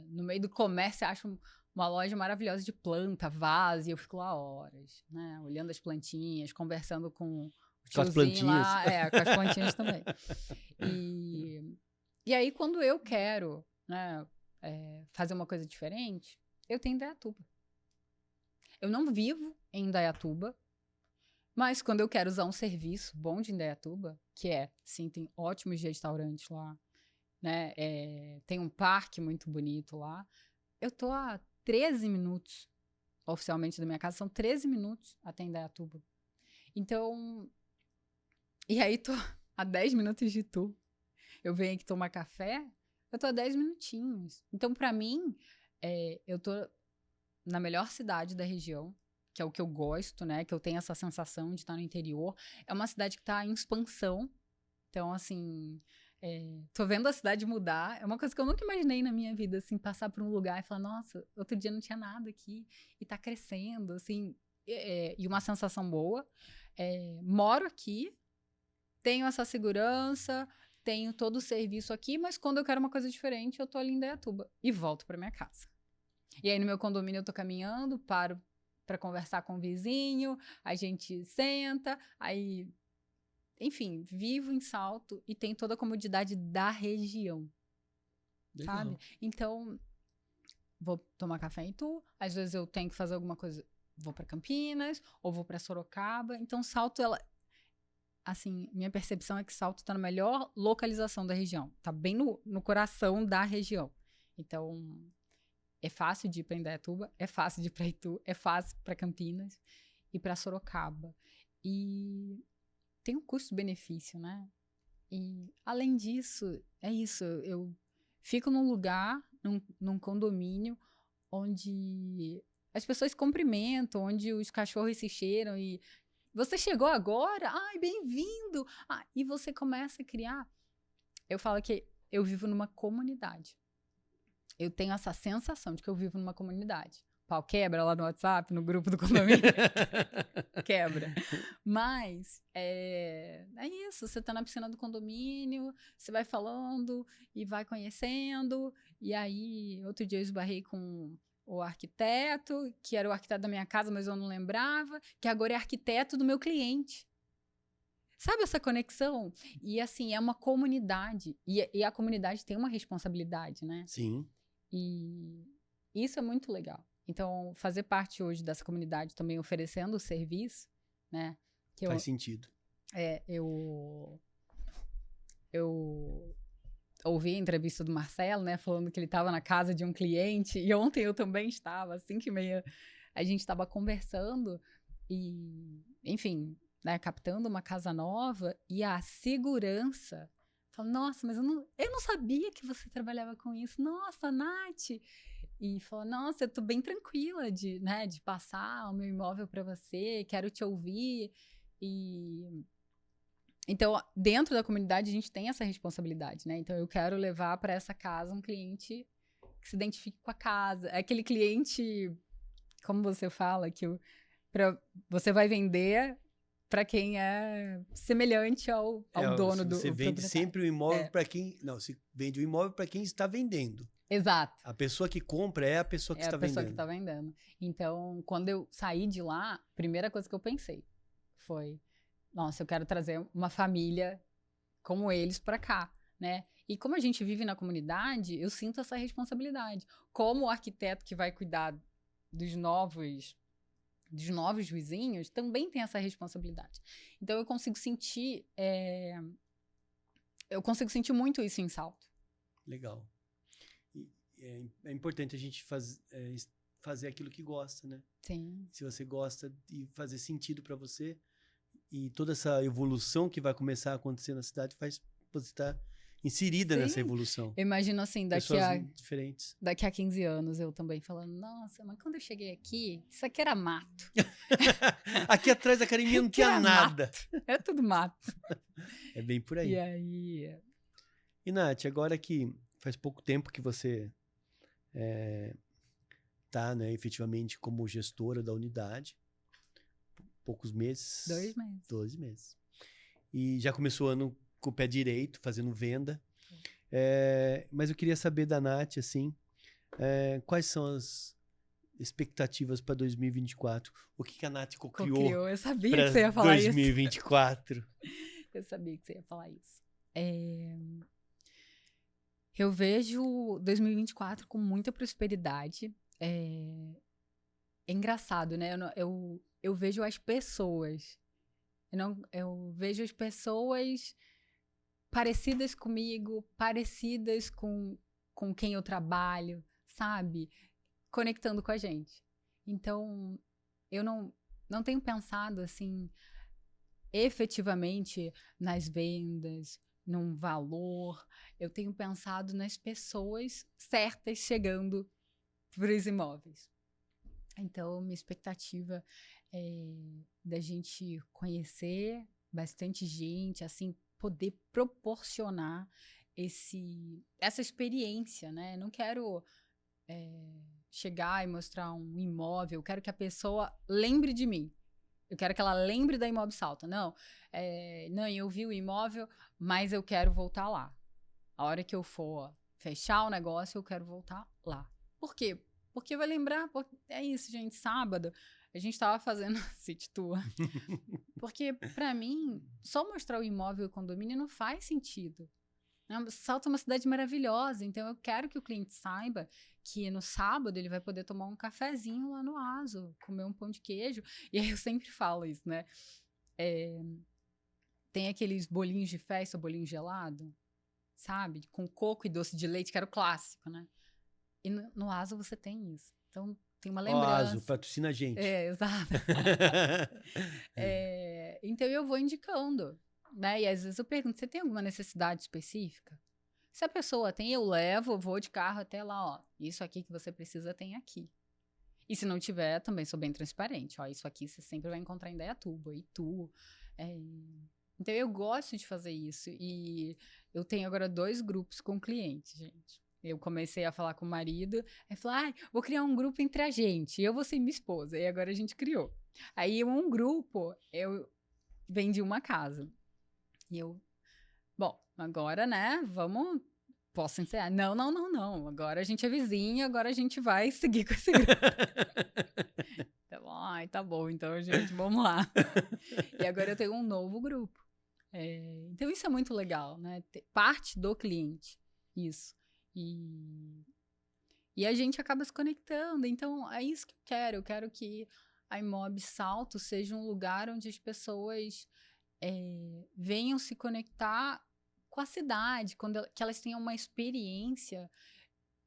S2: No meio do comércio, acho uma loja maravilhosa de planta, vaso, e eu fico lá horas, né? Olhando as plantinhas, conversando com o
S1: Com as
S2: tiozinho
S1: plantinhas.
S2: lá. Com as plantinhas também. E aí, quando eu quero, né, fazer uma coisa diferente, eu tenho Indaiatuba. Eu não vivo em Indaiatuba, mas quando eu quero usar um serviço bom de Indaiatuba, sim, tem ótimos restaurantes lá, né? Tem um parque muito bonito lá. Eu tô a 13 minutos, oficialmente, da minha casa, são 13 minutos até Indaiatuba. Então, e aí tô a 10 minutos de tu. Eu venho aqui tomar café, eu tô a 10 minutinhos. Então, pra mim, eu tô na melhor cidade da região, que é o que eu gosto, né? Que eu tenho essa sensação de estar no interior. É uma cidade que tá em expansão. Então, assim, tô vendo a cidade mudar. É uma coisa que eu nunca imaginei na minha vida, assim, passar por um lugar e falar, nossa, outro dia não tinha nada aqui e tá crescendo, assim. E uma sensação boa. Moro aqui, tenho essa segurança, tenho todo o serviço aqui, mas quando eu quero uma coisa diferente, eu tô ali em Indaiatuba e volto pra minha casa. E aí no meu condomínio eu tô caminhando, paro para conversar com o vizinho, a gente senta, aí, enfim, vivo em Salto e tem toda a comodidade da região,
S1: Legal.
S2: sabe? Então, vou tomar café em Itu, às vezes eu tenho que fazer alguma coisa, vou para Campinas ou vou para Sorocaba. Então, Salto, assim, minha percepção é que Salto tá na melhor localização da região, tá bem no coração da região. Então, é fácil de ir para Indaiatuba, é fácil de ir para Itu, é fácil para Campinas e para Sorocaba. E tem um custo-benefício, né? E, além disso, é isso. Eu fico num lugar, num condomínio, onde as pessoas se cumprimentam, onde os cachorros se cheiram e você chegou agora? Ai, bem-vindo! E você começa a criar. Eu falo que eu vivo numa comunidade. Eu tenho essa sensação de que eu vivo numa comunidade. O pau quebra lá no WhatsApp, no grupo do condomínio. Quebra. Mas é isso. Você tá na piscina do condomínio, você vai falando e vai conhecendo. E aí, outro dia eu esbarrei com o arquiteto, que era o arquiteto da minha casa, mas eu não lembrava, que agora é arquiteto do meu cliente. Sabe essa conexão? E assim, é uma comunidade. E a comunidade tem uma responsabilidade, né?
S1: Sim.
S2: E isso é muito legal. Então, fazer parte hoje dessa comunidade também oferecendo o serviço, né?
S1: Faz sentido.
S2: Eu ouvi a entrevista do Marcelo, né? Falando que ele estava na casa de um cliente. E ontem eu também estava, às 5h30, a gente estava conversando e, enfim, né, captando uma casa nova e a segurança. Falo, nossa, mas eu não sabia que você trabalhava com isso. Nossa, Nath! E falou, nossa, eu tô bem tranquila de passar o meu imóvel para você, quero te ouvir. E Então, dentro da comunidade, a gente tem essa responsabilidade, né? Então, eu quero levar para essa casa um cliente que se identifique com a casa. É aquele cliente, como você fala, que você vai vender para quem é semelhante ao dono
S1: Você
S2: do
S1: vende
S2: proprietário.
S1: sempre o imóvel para quem... Não, você vende o imóvel para quem está vendendo.
S2: Exato.
S1: A pessoa que compra é a pessoa que está vendendo.
S2: É a pessoa que está vendendo. Então, quando eu saí de lá, a primeira coisa que eu pensei foi... Nossa, eu quero trazer uma família como eles para cá, né? E como a gente vive na comunidade, eu sinto essa responsabilidade. Como o arquiteto que vai cuidar dos novos vizinhos, também tem essa responsabilidade. Então, eu consigo sentir muito isso em Salto.
S1: Legal. E é importante a gente fazer aquilo que gosta, né?
S2: Sim.
S1: Se você gosta e fazer sentido para você, e toda essa evolução que vai começar a acontecer na cidade faz você estar inserida nessa evolução.
S2: Eu imagino assim,
S1: diferentes.
S2: Daqui a 15 anos, eu também falando, nossa, mas quando eu cheguei aqui, isso aqui era mato.
S1: Aqui atrás da academia não tinha nada.
S2: É tudo mato.
S1: É bem por aí.
S2: E aí...
S1: E, Nath, agora que faz pouco tempo que você tá, né, efetivamente como gestora da unidade, poucos meses.
S2: 2 meses.
S1: 2 meses. E já começou o ano com o pé direito, fazendo venda. Mas eu queria saber da Nath, assim, quais são as expectativas para 2024? O que a Nath co-criou?
S2: Eu sabia que você ia falar
S1: 2024.
S2: isso. Eu sabia que você ia falar isso. Eu vejo 2024 com muita prosperidade. É engraçado, né? Eu vejo as pessoas. Eu vejo as pessoas parecidas comigo, parecidas com quem eu trabalho, sabe? Conectando com a gente. Então, eu não tenho pensado, assim, efetivamente nas vendas, num valor. Eu tenho pensado nas pessoas certas chegando para os imóveis. Então, minha expectativa é da gente conhecer bastante gente, assim, poder proporcionar essa experiência, né? Não quero chegar e mostrar um imóvel, eu quero que a pessoa lembre de mim. Eu quero que ela lembre da Imob Salto. Não, eu vi o imóvel, mas eu quero voltar lá. A hora que eu for fechar o negócio, eu quero voltar lá. Por quê? Porque vai lembrar, é isso, gente, sábado a gente tava fazendo city tour. Porque, pra mim, só mostrar o imóvel e o condomínio não faz sentido. Salto é uma cidade maravilhosa, então eu quero que o cliente saiba que no sábado ele vai poder tomar um cafezinho lá no Aso, comer um pão de queijo. E aí eu sempre falo isso, né? Tem aqueles bolinhos de festa, bolinho gelado, sabe? Com coco e doce de leite, que era o clássico, né? E no Aso você tem isso. Então, tem uma lembrança.
S1: Aso, patrocina a gente.
S2: Exato. Então, eu vou indicando, né? E às vezes eu pergunto, você tem alguma necessidade específica? Se a pessoa tem, eu levo, vou de carro até lá, ó. Isso aqui que você precisa tem aqui. E se não tiver, também sou bem transparente. Ó, isso aqui você sempre vai encontrar em Indaiatuba, Itu. Então, eu gosto de fazer isso. E eu tenho agora 2 grupos com clientes, gente. Eu comecei a falar com o marido, aí falou, vou criar um grupo entre a gente, eu vou ser minha esposa, e agora a gente criou. Aí, um grupo, eu vendi uma casa. E bom, agora, né, posso encerrar? Não, agora a gente é vizinha, agora a gente vai seguir com esse grupo. Então, tá bom, então, gente, vamos lá. E agora eu tenho um novo grupo. Então, isso é muito legal, né, parte do cliente, isso. E a gente acaba se conectando. Então, é isso que eu quero. Eu quero que a Imob Salto seja um lugar onde as pessoas venham se conectar com a cidade, que elas tenham uma experiência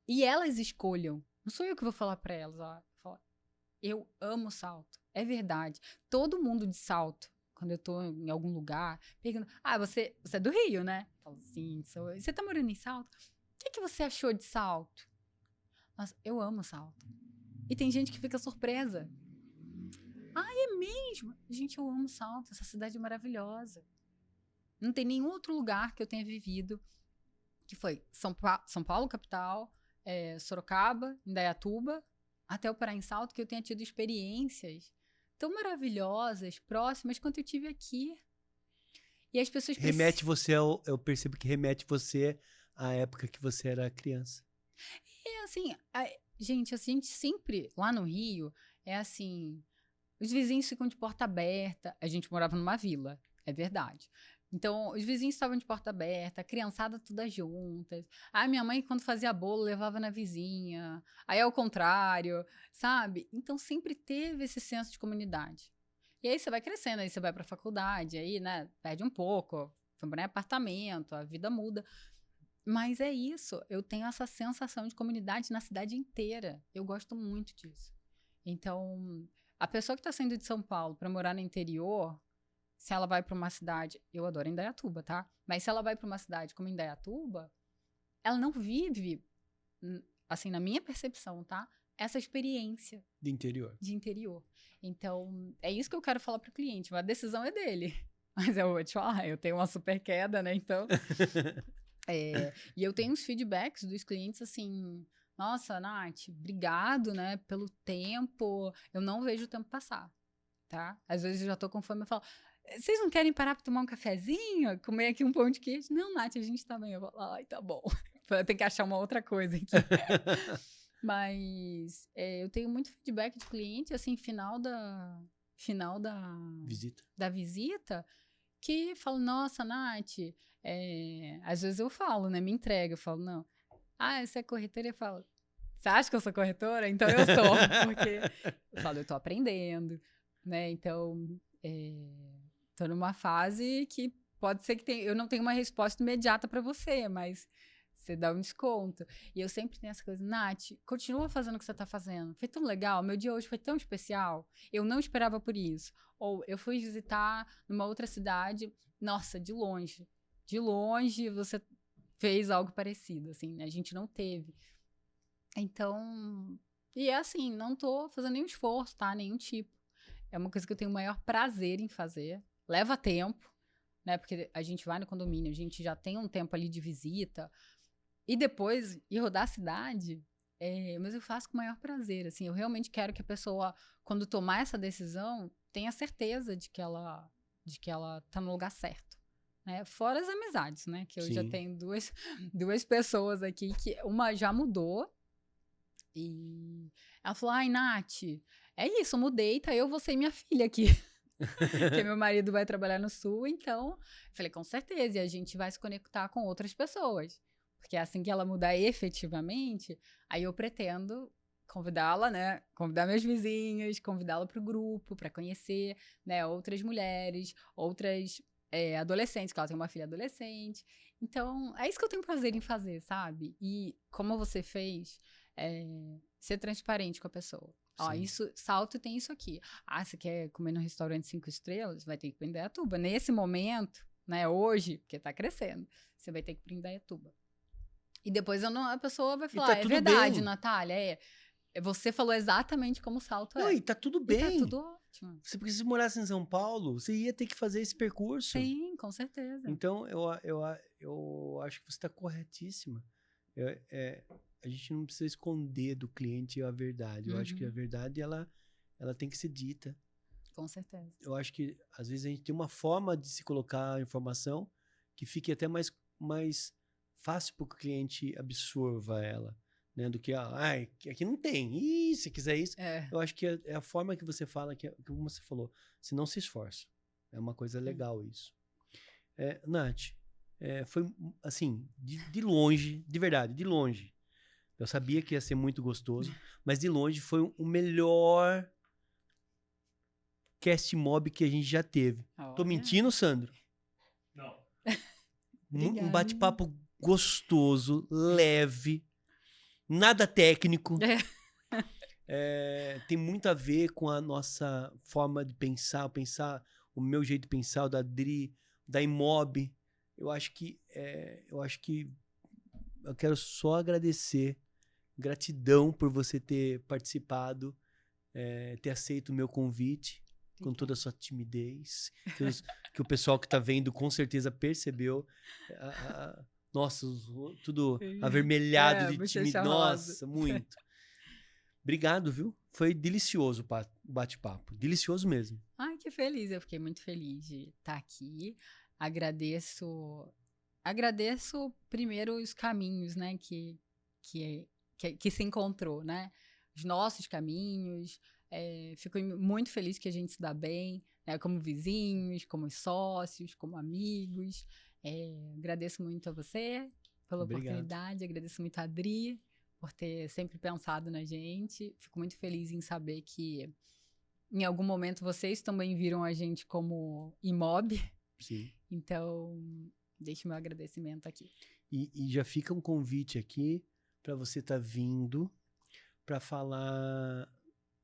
S2: e elas escolham. Não sou eu que vou falar para elas, eu amo Salto. É verdade. Todo mundo de Salto, quando eu tô em algum lugar, pergunta, você é do Rio, né? Eu falo, sim, sou. Você tá morando em Salto? O que você achou de Salto? Nossa, eu amo Salto. E tem gente que fica surpresa. É mesmo? Gente, eu amo Salto. Essa cidade é maravilhosa. Não tem nenhum outro lugar que eu tenha vivido, que foi São Paulo, capital, Sorocaba, Indaiatuba, até o Paraensalto, que eu tenha tido experiências tão maravilhosas, próximas, quanto eu tive aqui. E as pessoas
S1: Remete você eu percebo que remete você à época que você era criança.
S2: assim, gente, a gente sempre, lá no Rio, é assim, os vizinhos ficam de porta aberta. A gente morava numa vila, é verdade. Então, os vizinhos estavam de porta aberta, a criançada todas juntas. Aí, minha mãe, quando fazia bolo, levava na vizinha. Aí, ao contrário, sabe? Então, sempre teve esse senso de comunidade. E aí, você vai crescendo, aí você vai pra faculdade, aí, né, perde um pouco, foi para apartamento, a vida muda. Mas é isso, eu tenho essa sensação de comunidade na cidade inteira. Eu gosto muito disso. Então, a pessoa que está saindo de São Paulo para morar no interior, se ela vai para uma cidade, eu adoro Indaiatuba, tá? Mas se ela vai para uma cidade como Indaiatuba, ela não vive, assim, na minha percepção, tá? Essa experiência
S1: De interior.
S2: de interior. Então, é isso que eu quero falar para o cliente. A decisão é dele. Mas eu vou te falar, eu tenho uma super queda, né? Então, e eu tenho uns feedbacks dos clientes assim, nossa, Nath, obrigado, né, pelo tempo. Eu não vejo o tempo passar, tá? Às vezes eu já tô com fome e falo, vocês não querem parar para tomar um cafezinho? Comer aqui um pão de queijo? Não, Nath, a gente tá bem. Eu falo, ai, tá bom. Eu tenho que achar uma outra coisa aqui. Mas eu tenho muito feedback de cliente, assim, final da visita, que fala, nossa, Nath, às vezes eu falo, né, me entrega, eu falo, não, você é corretora? Eu falo, você acha que eu sou corretora? Então eu sou, porque eu falo, eu tô aprendendo, né, então tô numa fase que pode ser que eu não tenha uma resposta imediata para você, mas você dá um desconto. E eu sempre tenho essa coisa, Nath, continua fazendo o que você tá fazendo. Foi tão legal, meu dia hoje foi tão especial. Eu não esperava por isso. Ou eu fui visitar numa outra cidade, nossa, de longe. De longe você fez algo parecido, assim, a gente não teve. Então, e é assim, não tô fazendo nenhum esforço, tá? Nenhum tipo. É uma coisa que eu tenho o maior prazer em fazer. Leva tempo, né? Porque a gente vai no condomínio, a gente já tem um tempo ali de visita. E depois ir rodar a cidade, mas eu faço com o maior prazer, assim, eu realmente quero que a pessoa, quando tomar essa decisão, tenha certeza de que ela tá no lugar certo, né? Fora as amizades, né? Que eu já tenho duas pessoas aqui, que uma já mudou, e ela falou, ai, Nath, é isso, eu mudei, tá eu, você e minha filha aqui. Porque meu marido vai trabalhar no Sul, então, eu falei, com certeza, e a gente vai se conectar com outras pessoas. Porque assim que ela mudar efetivamente, aí eu pretendo convidá-la, né? Convidar meus vizinhos, convidá-la para o grupo, para conhecer, né, outras mulheres, outras adolescentes, que ela tem uma filha adolescente. Então, é isso que eu tenho prazer em fazer, sabe? E como você fez, ser transparente com a pessoa. Ó, isso, Salto tem isso aqui. Você quer comer num restaurante 5 estrelas? Vai ter que ir para Indaiatuba. Nesse momento, né, hoje, porque tá crescendo, você vai ter que ir para Indaiatuba. E depois a pessoa vai falar,
S1: tá
S2: verdade,
S1: bem.
S2: Natália, você falou exatamente como o Salto
S1: Não, e tá tudo bem.
S2: E tá tudo ótimo.
S1: Porque se morasse em São Paulo, você ia ter que fazer esse percurso.
S2: Sim, com certeza.
S1: Então, eu acho que você está corretíssima. A gente não precisa esconder do cliente a verdade. Eu acho que a verdade, ela tem que ser dita.
S2: Com certeza.
S1: Eu acho que, às vezes, a gente tem uma forma de se colocar a informação que fique até mais fácil para que o cliente absorva ela, né? Do que, aqui não tem. Se quiser isso. Eu acho que é a forma que você fala, como você falou, se não se esforça. É uma coisa legal isso. Nath, foi assim, de longe, de verdade, de longe. Eu sabia que ia ser muito gostoso, mas de longe foi o melhor cast mob que a gente já teve. Tô mentindo, Sandro?
S3: Não.
S1: Um bate-papo gostoso, leve, nada técnico. Tem muito a ver com a nossa forma de pensar, o meu jeito de pensar, o da Dri, da Imob. Eu acho que eu quero só agradecer, gratidão por você ter participado, ter aceito o meu convite. com toda a sua timidez, que o pessoal que tá vendo com certeza percebeu. Nossa, tudo avermelhado de timidez. Nossa, muito. Obrigado, viu? Foi delicioso o bate-papo. Delicioso mesmo.
S2: Ai, que feliz. Eu fiquei muito feliz de estar aqui. Agradeço primeiro os caminhos, né, que se encontrou, né? Os nossos caminhos. Fico muito feliz que a gente se dá bem, né, como vizinhos, como sócios, como amigos. Agradeço muito a você pela oportunidade, agradeço muito a Adri por ter sempre pensado na gente. Fico muito feliz em saber que em algum momento vocês também viram a gente como Imob.
S1: Sim.
S2: Então, deixo meu agradecimento aqui.
S1: E já fica um convite aqui para você estar vindo para falar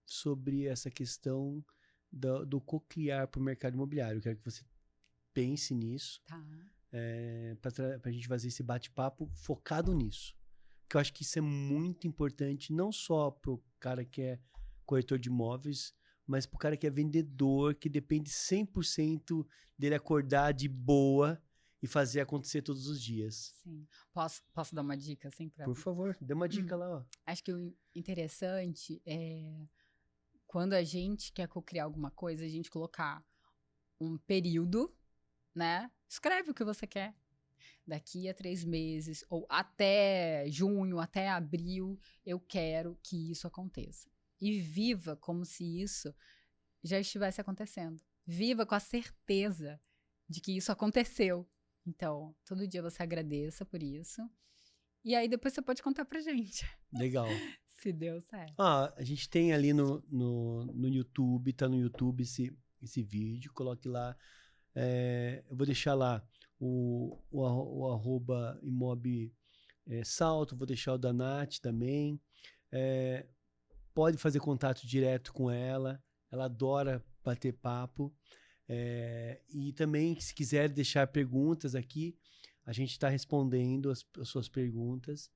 S1: sobre essa questão do co-criar para o mercado imobiliário. Eu quero que você pense nisso.
S2: Tá.
S1: Para a gente fazer esse bate-papo focado nisso. Porque eu acho que isso é muito importante, não só para o cara que é corretor de imóveis, mas para o cara que é vendedor, que depende 100% dele acordar de boa e fazer acontecer todos os dias.
S2: Sim. Posso dar uma dica assim para?
S1: Por favor, dê uma dica lá. Ó.
S2: Acho que o interessante é quando a gente quer co-criar alguma coisa, a gente colocar um período, né? Escreve o que você quer. Daqui a 3 meses, ou até junho, até abril, eu quero que isso aconteça. E viva como se isso já estivesse acontecendo. Viva com a certeza de que isso aconteceu. Então, todo dia você agradeça por isso. E aí depois você pode contar pra gente.
S1: Legal.
S2: Se deu certo.
S1: A gente tem ali no YouTube, tá no YouTube esse vídeo, coloque lá. Eu vou deixar lá o arroba imob salto, vou deixar o da Nath também. Pode fazer contato direto com ela adora bater papo. E também, se quiser deixar perguntas aqui, a gente está respondendo as suas perguntas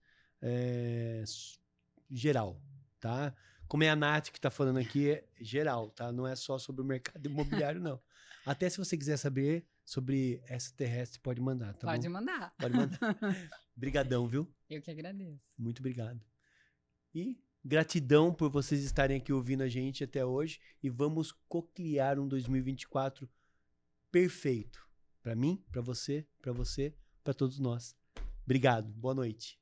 S1: geral, tá? Como é a Nath que está falando aqui, é geral, tá? Não é só sobre o mercado imobiliário, não. Até se você quiser saber sobre extraterrestre, pode mandar, tá
S2: Pode
S1: bom?
S2: mandar.
S1: Pode mandar. Brigadão, viu?
S2: Eu que agradeço.
S1: Muito obrigado. E gratidão por vocês estarem aqui ouvindo a gente até hoje. E vamos co-criar um 2024 perfeito. Para mim, para você, para todos nós. Obrigado. Boa noite.